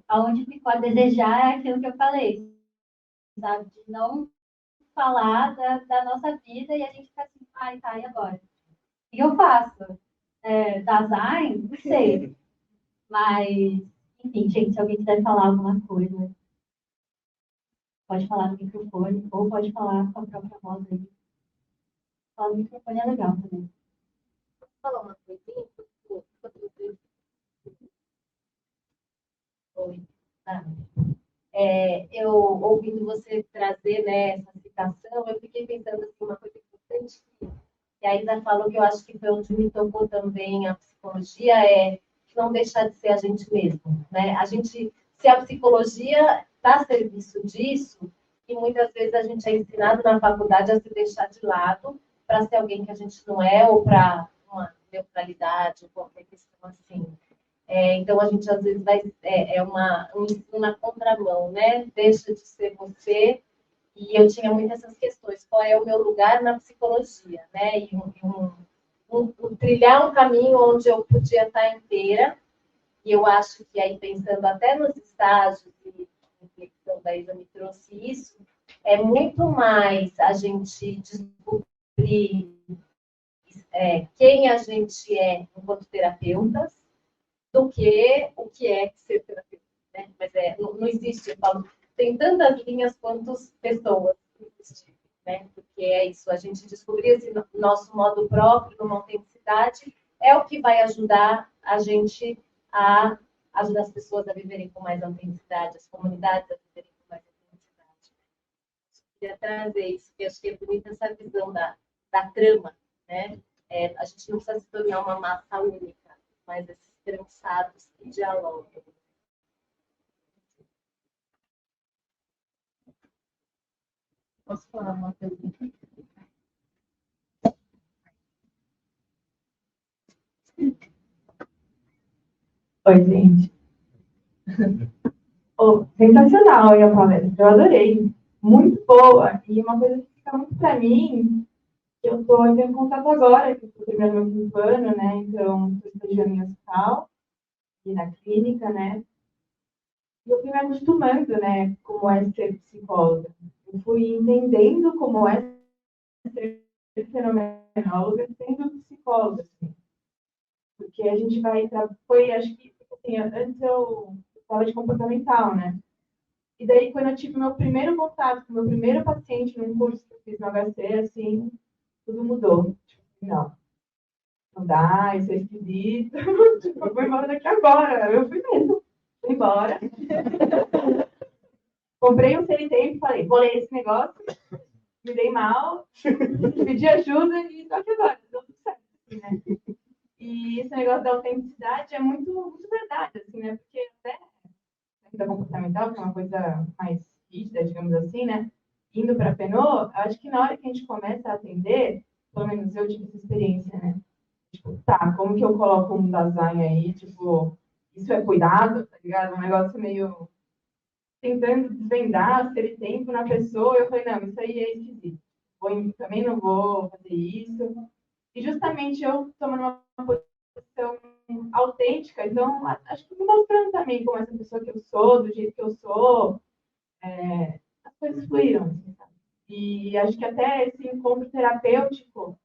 aonde ficou a desejar é aquilo que eu falei, sabe? De não falar da nossa vida e a gente fica assim, ai, tá, e agora? O que eu faço? Design? Não sei. Mas, enfim, gente, se alguém quiser falar alguma coisa, pode falar no microfone, ou pode falar com a própria voz aí. Falar no microfone é legal também. Posso falar uma coisinha? Oi. Ah. Eu, ouvindo você trazer, né, essa citação, eu fiquei pensando assim, uma coisa importante, a Isa falou que eu acho que foi onde me tocou também a psicologia, é não deixar de ser a gente mesmo, né? Se a psicologia está a serviço disso, e muitas vezes a gente é ensinado na faculdade a se deixar de lado para ser alguém que a gente não é, ou para uma neutralidade, ou qualquer questão assim. Então, a gente às vezes um ensino na contramão, né? Deixa de ser você. E eu tinha muitas essas questões. Qual é o meu lugar na psicologia, né? E trilhar um caminho onde eu podia estar inteira. E eu acho que aí, pensando até nos estágios, e a reflexão da Isa me trouxe isso, é muito mais a gente descobrir quem a gente é enquanto terapeutas, do que o que é ser terapeuta, né? Mas não existe, eu falo, tem tantas linhas quanto pessoas, né? Porque é isso, a gente descobrir esse nosso modo próprio, numa autenticidade, é o que vai ajudar a gente a ajudar as pessoas a viverem com mais autenticidade, as comunidades a viverem com mais autenticidade. Eu queria trazer isso, que acho que é bonita essa visão da trama, né? A gente não precisa se tornar uma massa única, mas esses trançados que dialogam. Posso falar uma pergunta? Oi, gente. Sensacional a palestra, eu adorei. Muito boa. E uma coisa que fica muito para mim, que eu estou entrando em contato agora, que eu estou terminando meu quinto ano, né? Então, estou estagiando em hospital e na clínica, né? E eu fui me acostumando, né? Como é ser psicóloga. Eu fui entendendo como é ser fenomenóloga sendo psicóloga, assim. Porque a gente acho que, assim, antes eu estava de comportamental, né? E daí, quando eu tive meu primeiro contato com o meu primeiro paciente num curso que eu fiz no HC, assim, tudo mudou. Tipo, não dá, isso é esquisito. Tipo, eu vou embora daqui agora. Eu fui mesmo. Fui embora. Comprei um CNT e falei, vou ler esse negócio. Me dei mal, pedi ajuda e só que agora, deu tudo certo, assim, né? E esse negócio da autenticidade é muito, muito verdade, assim, né? Porque até da comportamental, que é uma coisa mais rígida, digamos assim, né? Indo para a Penô, acho que na hora que a gente começa a atender, pelo menos eu tive essa experiência, né? Tipo, tá, como que eu coloco um design aí? Tipo, isso é cuidado, tá ligado? Um negócio meio tentando desvendar, ter tempo na pessoa. Eu falei, não, isso aí é esquisito. Também não vou fazer isso. E justamente eu tomando uma posição autêntica, então acho que me mostrando também como essa pessoa que eu sou, do jeito que eu sou, as coisas fluíram. Assim, sabe? E acho que até esse encontro terapêutico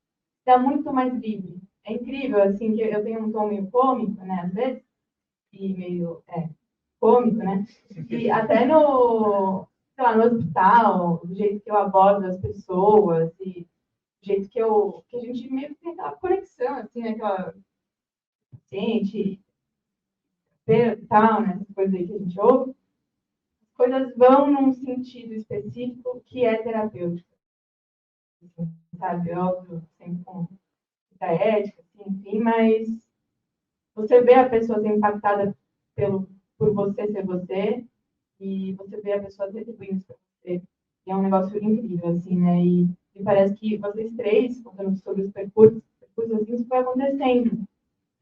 dá muito mais livre. É incrível, assim, que eu tenho um tom meio cômico, né, às vezes, e meio cômico, né? E até sei lá, no hospital, do jeito que eu abordo as pessoas, e do jeito que a gente meio que tem aquela conexão, assim, né? Aquela paciente, tal, né? Essas coisas aí que a gente ouve, as coisas vão num sentido específico que é terapêutico, assim, sabe? Óbvio, sempre com muita ética, assim, enfim, mas você vê a pessoa ser impactada por você ser você, e você vê a pessoa retribuindo isso para você. E é um negócio incrível, assim, né? E parece que vocês três, contando sobre os percursos assim, isso foi acontecendo,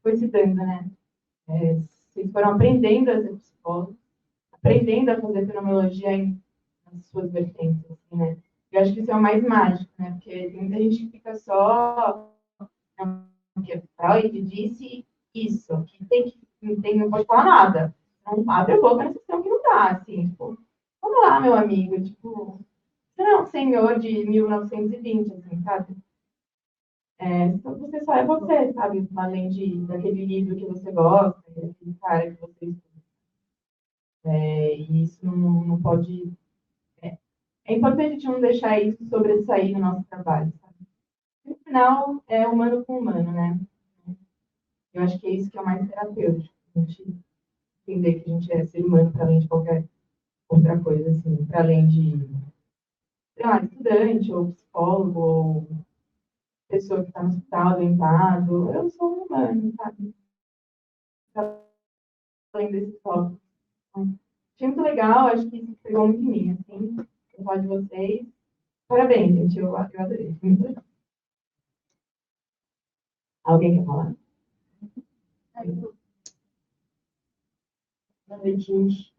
foi se dando, né? Vocês foram aprendendo a ser psicólogos, aprendendo a fazer fenomenologia nas suas vertentes, assim, né? Eu acho que isso é o mais mágico, né? Porque tem muita gente que fica só... que Freud disse isso, que não pode falar nada. Não abre a boca nessa questão que não dá, assim, tipo, vamos lá, meu amigo, tipo, você não é um senhor de 1920, assim, sabe? Então você só é você, sabe? Além daquele livro que você gosta, daquele cara que você estuda. E isso não pode... É importante a gente não deixar isso sobressair no nosso trabalho, sabe? No final, é humano com humano, né? Eu acho que é isso que é o mais terapêutico. A gente entender que a gente é ser humano para além de qualquer outra coisa, assim, para além de, sei lá, estudante, ou psicólogo, ou pessoa que está no hospital, doentado. Eu sou um humano, sabe? Além desse foco. Achei muito legal, acho que isso pegou muito em mim, assim, eu falar de vocês. Parabéns, gente, eu adorei. Muito legal. Alguém quer falar? Boa noite, gente.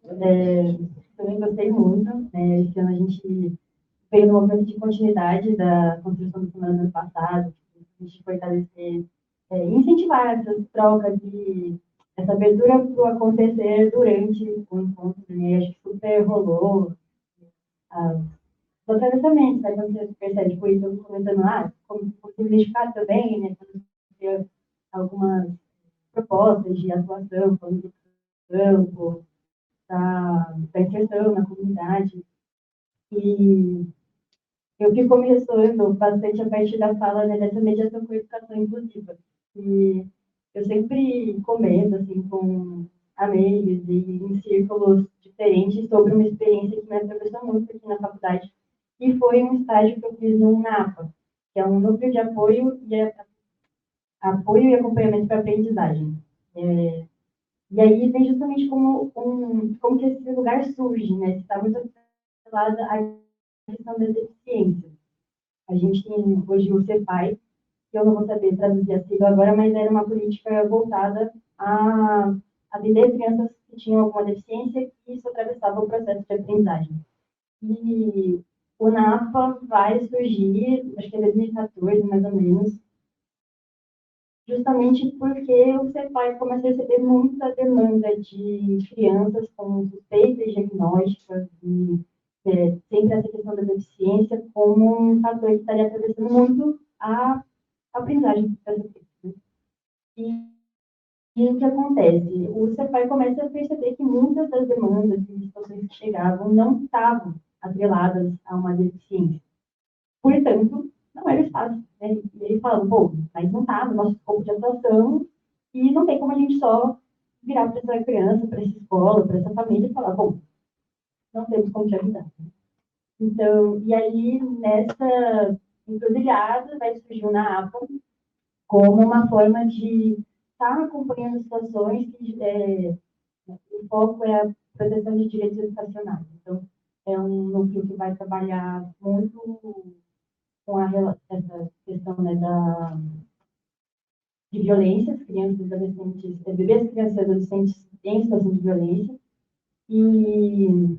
Também gostei muito. Esse ano a gente veio no movimento de continuidade da construção do semana do ano passado, a gente fortalecer, incentivar essas trocas e essa abertura para o acontecer durante o encontro, né? Acho que super rolou. Os atravessamentos, né? Quando você percebe, tipo, isso comentando, como se identificar também, né? Quando você algumas propostas de atuação, falando do campo, da inserção na comunidade. E eu fico me ressoando bastante a partir da fala, né, dessa mediação com educação inclusiva. E eu sempre comento assim, com amigos e em círculos diferentes sobre uma experiência que me atravessou muito aqui na faculdade, e foi um estágio que eu fiz no NAPA, que é um núcleo de apoio e acompanhamento para aprendizagem. E aí vem justamente como que esse lugar surge, né? Está muito atrelado à questão da deficiência. A gente tem hoje o CEPAI, que eu não vou saber traduzir a sigla agora, mas era uma política voltada a atender crianças que tinham alguma deficiência, e isso atravessava o processo de aprendizagem. E o NAPA vai surgir, acho que é 2014, mais ou menos, justamente porque o CEPAI começa a receber muita demanda de crianças com suspeitas diagnósticas e sempre essa questão da deficiência como um fator que estaria atravessando muito a aprendizagem dessa criança. E o que acontece? O CEPAI começa a perceber que muitas das demandas e situações que chegavam não estavam atreladas a uma deficiência. Portanto, não era espaço. Né? E ele falando, bom, mas não está no nosso escopo de atuação, e não tem como a gente só virar para essa criança, para essa escola, para essa família e falar, bom, não temos como te ajudar. Então, e aí, nessa encruzilhada, vai surgir na APA como uma forma de estar acompanhando situações que o foco é a proteção de direitos educacionais. Então, é um núcleo que vai trabalhar muito com essa questão, né, de violências, crianças e adolescentes, bebês, crianças e adolescentes em situação de violência. E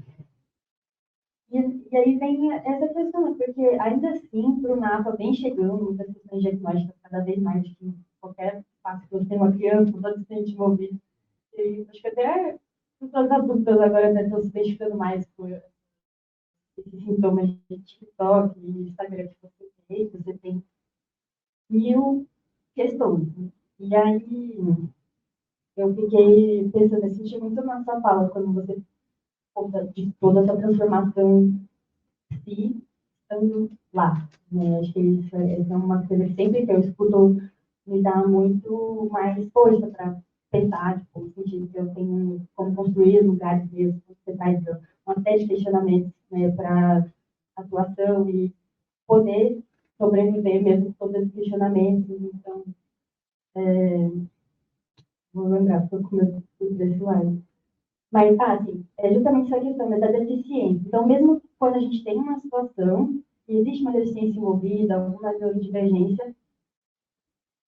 aí vem essa questão, né, porque ainda assim, para o NAPA vem chegando muitas questões diagnósticas cada vez mais, de que qualquer passo que você tem uma criança, um adolescente envolvido. E acho que até pessoas adultas agora estão se identificando mais por esses sintomas de TikTok e Instagram que você tem mil questões. E aí eu fiquei pensando, senti muito na sua fala quando você conta de toda essa transformação se estando lá. Né? Acho que isso é uma coisa que sempre que eu escuto me dá muito mais força para pensar, tipo, sentir que eu tenho como construir lugares mesmo, você faz uma série de questionamentos, né, para atuação e poder sobreviver mesmo com todos esses questionamentos. Então, vou lembrar, estou com medo desse lado. Mas, assim, é justamente essa questão, né, da deficiência. Então, mesmo quando a gente tem uma situação e existe uma deficiência envolvida, alguma neurodivergência, o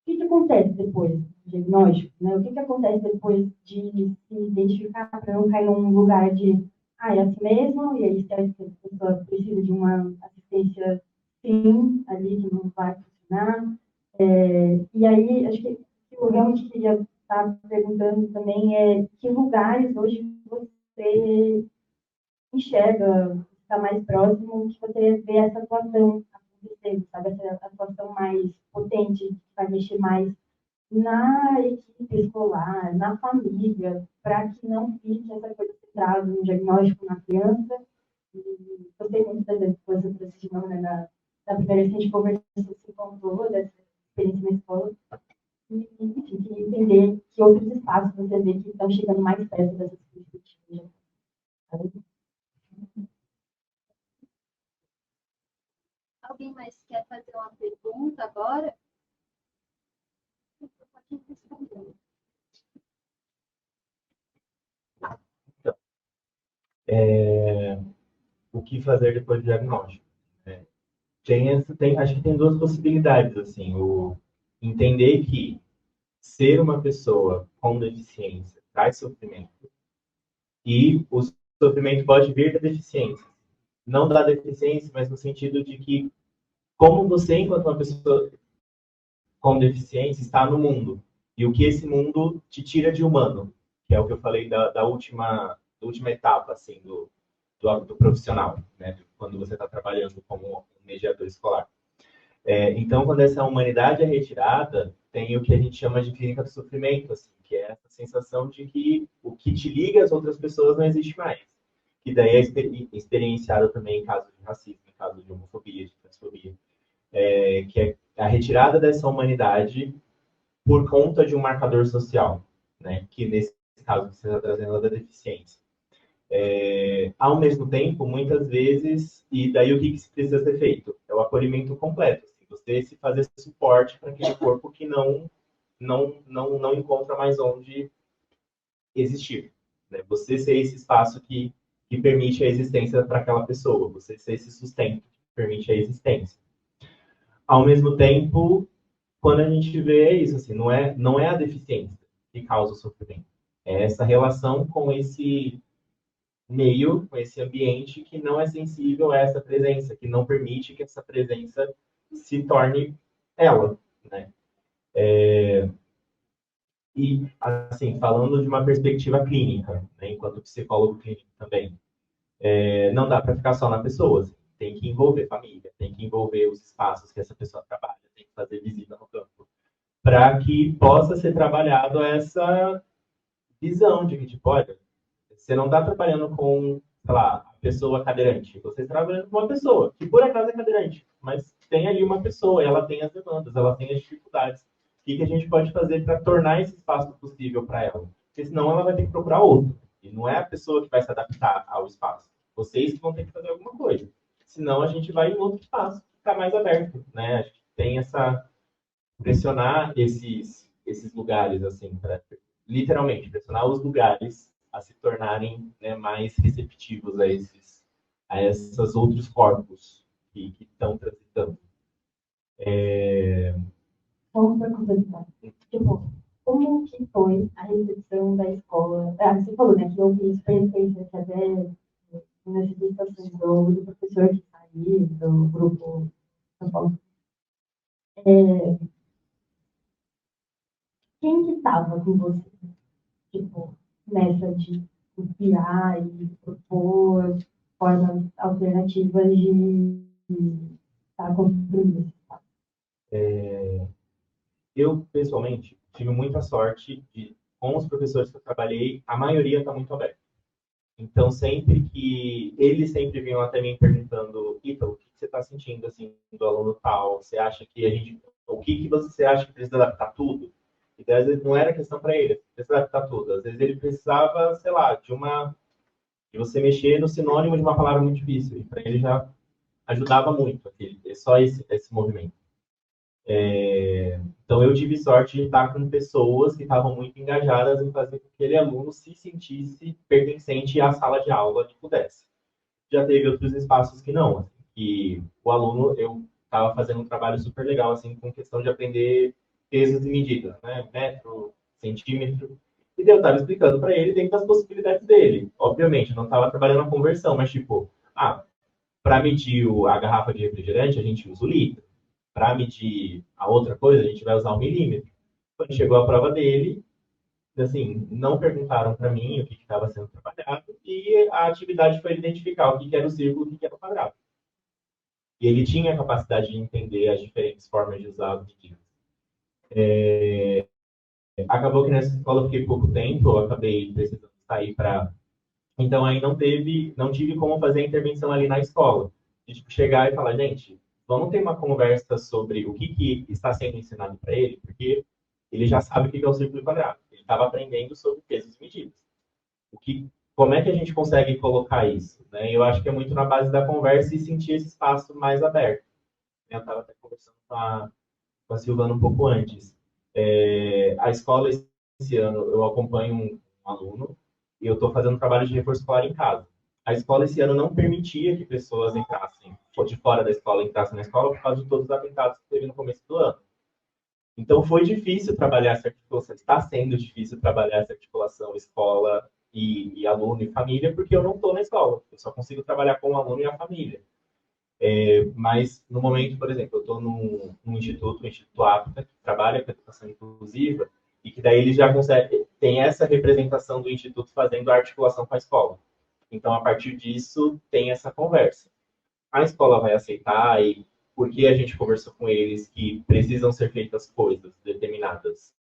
que acontece depois do diagnóstico? Né? O que acontece depois de se identificar para não cair num lugar de, é assim mesmo, e aí se a pessoa precisa de uma assistência, sim, ali, que não vai funcionar. E aí, acho que eu realmente queria estar perguntando também que lugares hoje você enxerga, está mais próximo, que você vê essa atuação acontecendo, sabe? Essa atuação mais potente, que vai mexer mais na equipe escolar, na família, para que não fique essa coisa centrada no diagnóstico na criança. E gostei muito das coisas que você falou, né, da primeira vez que a gente conversou, se contou dessa experiência na escola. E, enfim, queria entender que outros espaços você vê que estão chegando mais perto dessas perspectivas. Alguém mais quer fazer uma pergunta agora? que fazer depois do diagnóstico, né? Acho que tem duas possibilidades, assim, o entender que ser uma pessoa com deficiência traz sofrimento e o sofrimento pode vir da deficiência. Não da deficiência, mas no sentido de que como você, enquanto uma pessoa com deficiência, está no mundo e o que esse mundo te tira de humano, que é o que eu falei da última etapa, assim, do profissional, né? Quando você está trabalhando como um mediador escolar. Então, quando essa humanidade é retirada, tem o que a gente chama de clínica do sofrimento, assim, que é essa sensação de que o que te liga às outras pessoas não existe mais. Que daí é experienciado também em casos de racismo, em casos de homofobia, de transfobia. Que é a retirada dessa humanidade por conta de um marcador social, né? Que nesse caso que você está trazendo é da deficiência. Ao mesmo tempo, muitas vezes, e daí o que precisa ser feito? É o acolhimento completo. Assim, você se fazer suporte para aquele corpo que não encontra mais onde existir. Né? Você ser esse espaço que permite a existência para aquela pessoa. Você ser esse sustento que permite a existência. Ao mesmo tempo, quando a gente vê isso, assim, não é a deficiência que causa o sofrimento. É essa relação com esse meio, com esse ambiente que não é sensível a essa presença, que não permite que essa presença se torne ela, né? E, assim, falando de uma perspectiva clínica, né, enquanto psicólogo clínico também, não dá para ficar só na pessoa, assim, tem que envolver família, tem que envolver os espaços que essa pessoa trabalha, tem que fazer visita no campo, para que possa ser trabalhado essa visão de que, tipo, olha, você não está trabalhando com, sei lá, a pessoa cadeirante. Você está trabalhando com uma pessoa que, por acaso, é cadeirante. Mas tem ali uma pessoa, ela tem as demandas, ela tem as dificuldades. O que a gente pode fazer para tornar esse espaço possível para ela? Porque senão ela vai ter que procurar outro. E não é a pessoa que vai se adaptar ao espaço. Vocês que vão ter que fazer alguma coisa. Senão a gente vai em outro espaço que está mais aberto. Né? A gente tem essa... pressionar esses lugares, assim, para literalmente pressionar os lugares a se tornarem, né, mais receptivos a esses outros corpos que estão transitando. Vamos para conversar. Tipo, como que foi a recepção da escola? Você falou, né, que houve experiência que até nas visitações do professor que saiu, do grupo São Paulo. Quem que estava com você? Tipo, nessa de criar e propor formas alternativas de estar construindo esse espaço. Eu, pessoalmente, tive muita sorte de, com os professores que eu trabalhei, a maioria está muito aberta. Então, eles sempre vinham até mim perguntando, Ítalo, o que você está sentindo, assim, do aluno tal? Você acha que o que você acha que precisa adaptar tudo? E às vezes não era questão para ele, precisa adaptar tudo. Às vezes ele precisava, sei lá, de você mexer no sinônimo de uma palavra muito difícil. E para ele já ajudava muito, só esse movimento. Então, eu tive sorte de estar com pessoas que estavam muito engajadas em fazer com que aquele aluno se sentisse pertencente à sala de aula que pudesse. Já teve outros espaços que não, assim, que o aluno, eu estava fazendo um trabalho super legal, assim, com questão de aprender pesos e medidas, né? Metro, centímetro. E daí eu estava explicando para ele dentro das possibilidades dele. Obviamente, eu não estava trabalhando a conversão, mas tipo, para medir a garrafa de refrigerante, a gente usa o litro. Para medir a outra coisa, a gente vai usar o milímetro. Quando chegou a prova dele, assim, não perguntaram para mim o que estava sendo trabalhado e a atividade foi identificar o que era o círculo e o que era o quadrado. E ele tinha a capacidade de entender as diferentes formas de usar as medidas. Acabou que nessa escola eu fiquei pouco tempo, eu acabei precisando sair para... Então aí não tive como fazer a intervenção ali na escola. De tipo, chegar e falar, gente, vamos ter uma conversa sobre o que está sendo ensinado para ele, porque ele já sabe o que é o círculo quadrado. Ele estava aprendendo sobre pesos e medidas. Como é que a gente consegue colocar isso? Né? Eu acho que é muito na base da conversa e sentir esse espaço mais aberto. Eu estava até conversando com a Silvana um pouco antes. A escola, esse ano, eu acompanho um aluno e eu estou fazendo trabalho de reforço escolar em casa. a escola esse ano não permitia que pessoas entrassem, ou de fora da escola entrassem na escola por causa de todos os atentados que teve no começo do ano. Então foi difícil trabalhar essa articulação, está sendo difícil trabalhar essa articulação escola e aluno e família, porque eu não estou na escola, eu só consigo trabalhar com o aluno e a família. Mas no momento, por exemplo, eu estou num instituto, o Instituto África, que trabalha com a educação inclusiva, e que daí ele já consegue, tem essa representação do instituto fazendo a articulação com a escola. Então, a partir disso, tem essa conversa. A escola vai aceitar e porque a gente conversou com eles que precisam ser feitas coisas determinadas,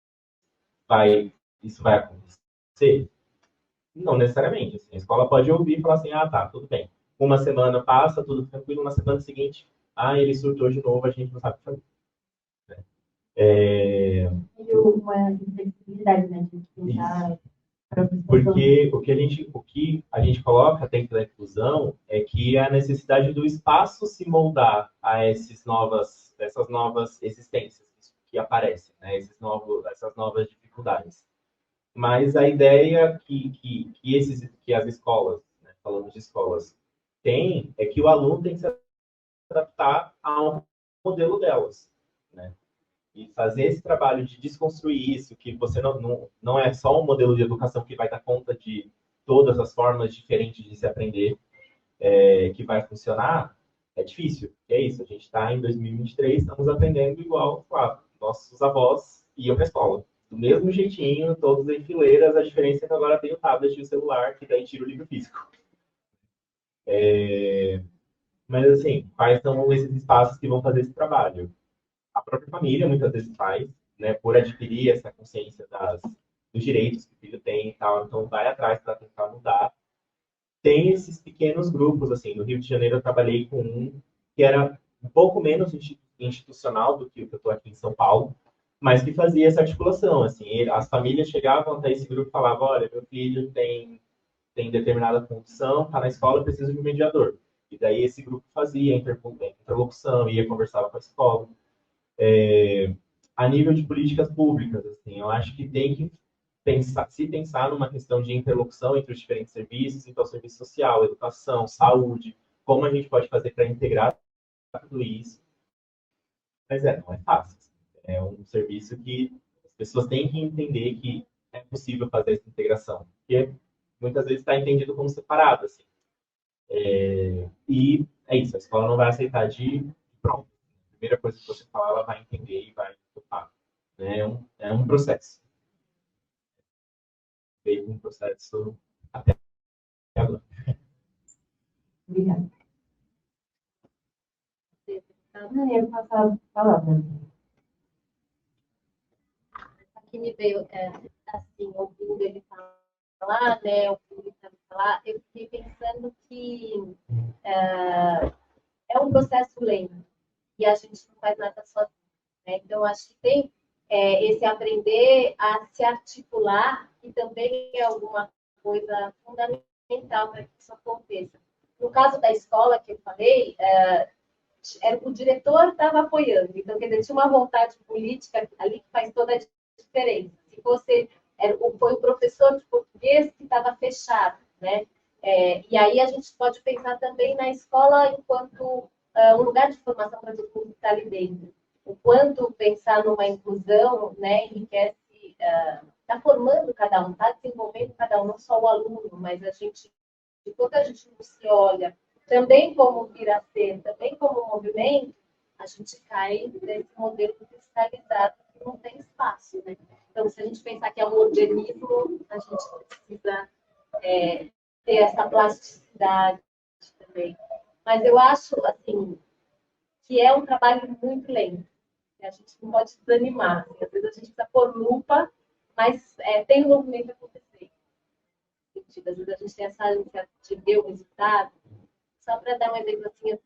isso vai acontecer? Não necessariamente. Assim, a escola pode ouvir e falar assim, ah, tá, tudo bem. Uma semana passa, tudo tranquilo, na semana seguinte, ah, ele surtou de novo, a gente não sabe o que fazer. E uma inflexibilidade, né? De tentar Porque o que a gente coloca dentro da inclusão é que a necessidade do espaço se moldar a essas novas existências que aparecem, né? Essas novas dificuldades. Mas a ideia que as escolas, né, falando de escolas, têm é que o aluno tem que se adaptar ao modelo delas, né? E fazer esse trabalho de desconstruir isso, que você não é só um modelo de educação que vai dar conta de todas as formas diferentes de se aprender, que vai funcionar, é difícil. É isso, a gente está em 2023, estamos aprendendo igual, claro, nossos avós iam para a escola. Do mesmo jeitinho, todos em fileiras, a diferença é que agora tem o tablet e o celular, que daí tira o livro físico. Mas, assim, quais são esses espaços que vão fazer esse trabalho? A própria família muitas vezes faz, né, por adquirir essa consciência dos direitos que o filho tem e tal, então vai atrás para tentar mudar. Tem esses pequenos grupos, assim, no Rio de Janeiro eu trabalhei com um que era um pouco menos institucional do que o que eu estou aqui em São Paulo, mas que fazia essa articulação, assim, as famílias chegavam até esse grupo e falavam, olha, meu filho tem determinada condição, está na escola, precisa de um mediador. E daí esse grupo fazia interlocução, ia conversar com a escola. A nível de políticas públicas, assim, eu acho que tem que pensar numa questão de interlocução entre os diferentes serviços, então serviço social, educação, saúde, como a gente pode fazer para integrar tudo isso. Mas não é fácil. É um serviço que as pessoas têm que entender que é possível fazer essa integração, porque muitas vezes está entendido como separado, assim. E é isso, a escola não vai aceitar de pronto. A primeira coisa que você falar, ela vai entender e vai topar. É um processo. Veio um processo até agora. Obrigada. Não, eu ia passar a palavra. Aqui me veio, assim, ouvindo ele falar, né, ouvindo ele falar, eu fiquei pensando que é um processo lento e a gente não faz nada sozinho, né? Então, acho que tem esse aprender a se articular, que também é alguma coisa fundamental para que isso aconteça. No caso da escola que eu falei, o diretor estava apoiando, então, quer dizer, tinha uma vontade política ali que faz toda a diferença. Se fosse, foi o professor de português que estava fechado, né? E aí a gente pode pensar também na escola enquanto um lugar de formação para todo mundo que está ali dentro. O quanto pensar numa inclusão, né, enriquece, está formando cada um, está desenvolvendo cada um, não só o aluno, mas a gente, enquanto a gente não se olha, também como vir a ser, também como movimento, a gente cai nesse modelo cristalizado que não tem espaço, né? Então, se a gente pensar que é um organismo, a gente precisa ter essa plasticidade também. Mas eu acho, assim, que é um trabalho muito lento. A gente não pode desanimar. Às vezes a gente precisa pôr lupa, mas tem um movimento acontecendo. Às vezes a gente tem essa ânsia de ver o resultado. Só para dar um exemplo, assim,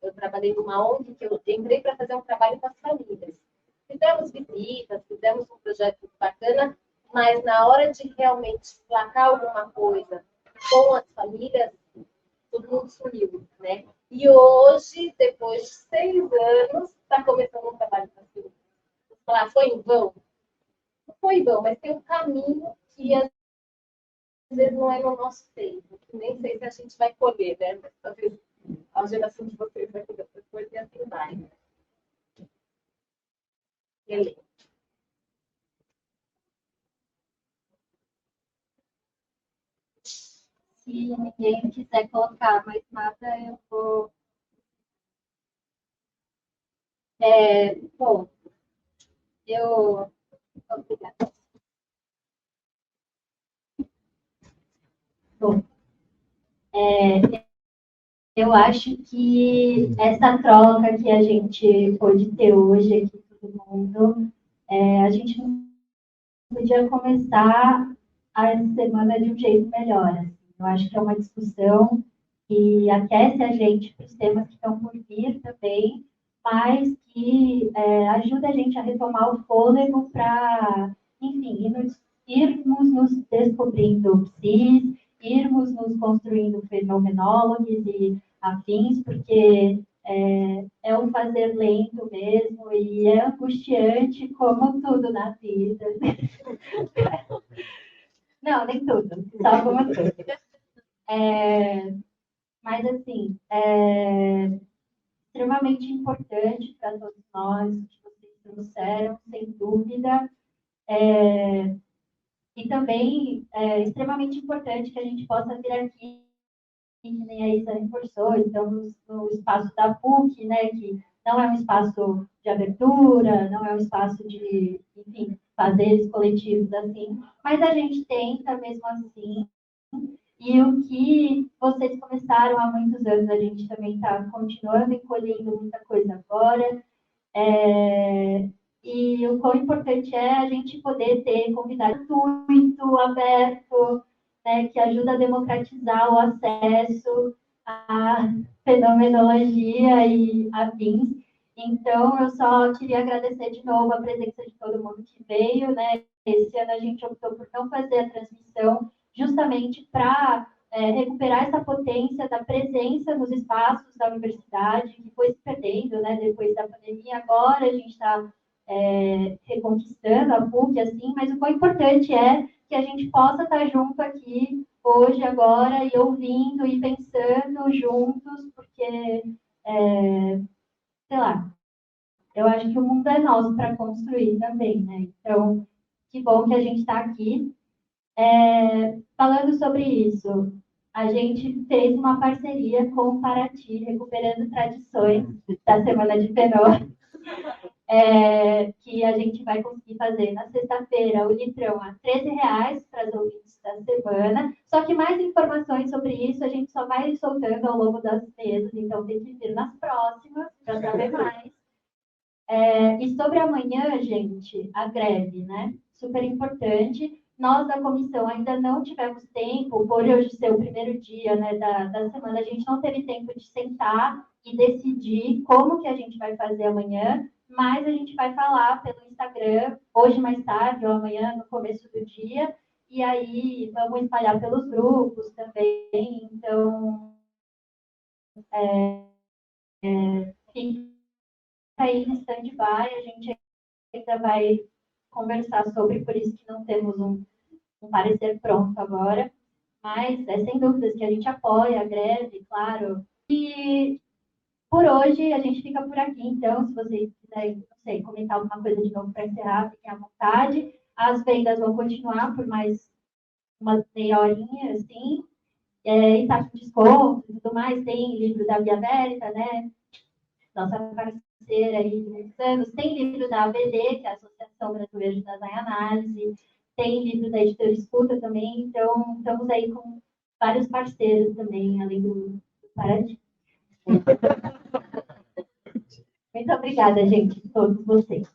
eu trabalhei numa ONG que eu entrei para fazer um trabalho com as famílias. Fizemos visitas, fizemos um projeto bacana, mas na hora de realmente placar alguma coisa com as famílias, todo mundo sumiu, né? E hoje, depois de 6 anos, está começando um trabalho com as famílias. Falar, foi em vão? Não foi em vão, mas tem um caminho que às vezes não é no nosso tempo. nem sei se a gente vai colher, né? Mas talvez a geração de vocês vai colher outra coisa e assim vai. Beleza. Se ninguém quiser colocar mais nada, eu vou. Bom, eu. Obrigada. Bom, eu acho que essa troca que a gente pôde ter hoje aqui, todo mundo, a gente não podia começar a semana de um jeito melhor. Assim. Eu acho que é uma discussão que aquece a gente para os temas que estão por vir também, mas que ajuda a gente a retomar o fôlego para, enfim, irmos nos descobrindo psis, irmos nos construindo fenomenólogos e afins, porque é um fazer lento mesmo e é angustiante como tudo na vida. Não, nem tudo, só algumas coisas. Mas, assim, extremamente importante para todos nós, o que vocês trouxeram, sem dúvida. E também é extremamente importante que a gente possa vir aqui, que nem a Isa reforçou, estamos no espaço da PUC, né, que não é um espaço de abertura, não é um espaço de, enfim, fazeres coletivos assim, mas a gente tenta mesmo assim. E o que vocês começaram há muitos anos, a gente também está continuando e colhendo muita coisa agora. E o quão importante é a gente poder ter convidado gratuito, aberto, né, que ajuda a democratizar o acesso à fenomenologia e afins. Então, eu só queria agradecer de novo a presença de todo mundo que veio, né? Esse ano a gente optou por não fazer a transmissão, justamente para recuperar essa potência da presença nos espaços da universidade, que foi se perdendo, né, depois da pandemia. Agora a gente está reconquistando a PUC, assim, mas o quão importante é que a gente possa estar junto aqui, hoje, agora, e ouvindo e pensando juntos, porque, sei lá, eu acho que o mundo é nosso para construir também, né? Então, que bom que a gente está aqui. Falando sobre isso, a gente fez uma parceria com o Paraty, Recuperando Tradições, da Semana de Penó, que a gente vai conseguir fazer na sexta-feira o litrão a R$13 para as ouvintes da semana. Só que mais informações sobre isso a gente só vai soltando ao longo das mesas, então tem que vir nas próximas para saber mais. E sobre amanhã, gente, a greve, né? Super importante. Nós, da comissão, ainda não tivemos tempo, por hoje ser o primeiro dia, né, da semana, a gente não teve tempo de sentar e decidir como que a gente vai fazer amanhã, mas a gente vai falar pelo Instagram, hoje mais tarde ou amanhã, no começo do dia, e aí vamos espalhar pelos grupos também. Então, fica aí no stand-by, a gente ainda vai conversar sobre, por isso que não temos um parecer pronto agora, mas sem dúvidas que a gente apoia a greve, claro. E por hoje a gente fica por aqui, então, se vocês quiserem, não sei, comentar alguma coisa de novo para encerrar, fiquem à vontade. As vendas vão continuar por mais uma meia horinha, assim, e taxa de desconto e tudo mais. Tem livro da Via Verita, né? Nossa parceira aí de muitos anos. Tem livro da ABD, que é a Associação Brasileira de Design Análise. Tem livro da Editora Escuta também. Então, estamos aí com vários parceiros também, além do Paraty. Muito obrigada, gente, todos vocês.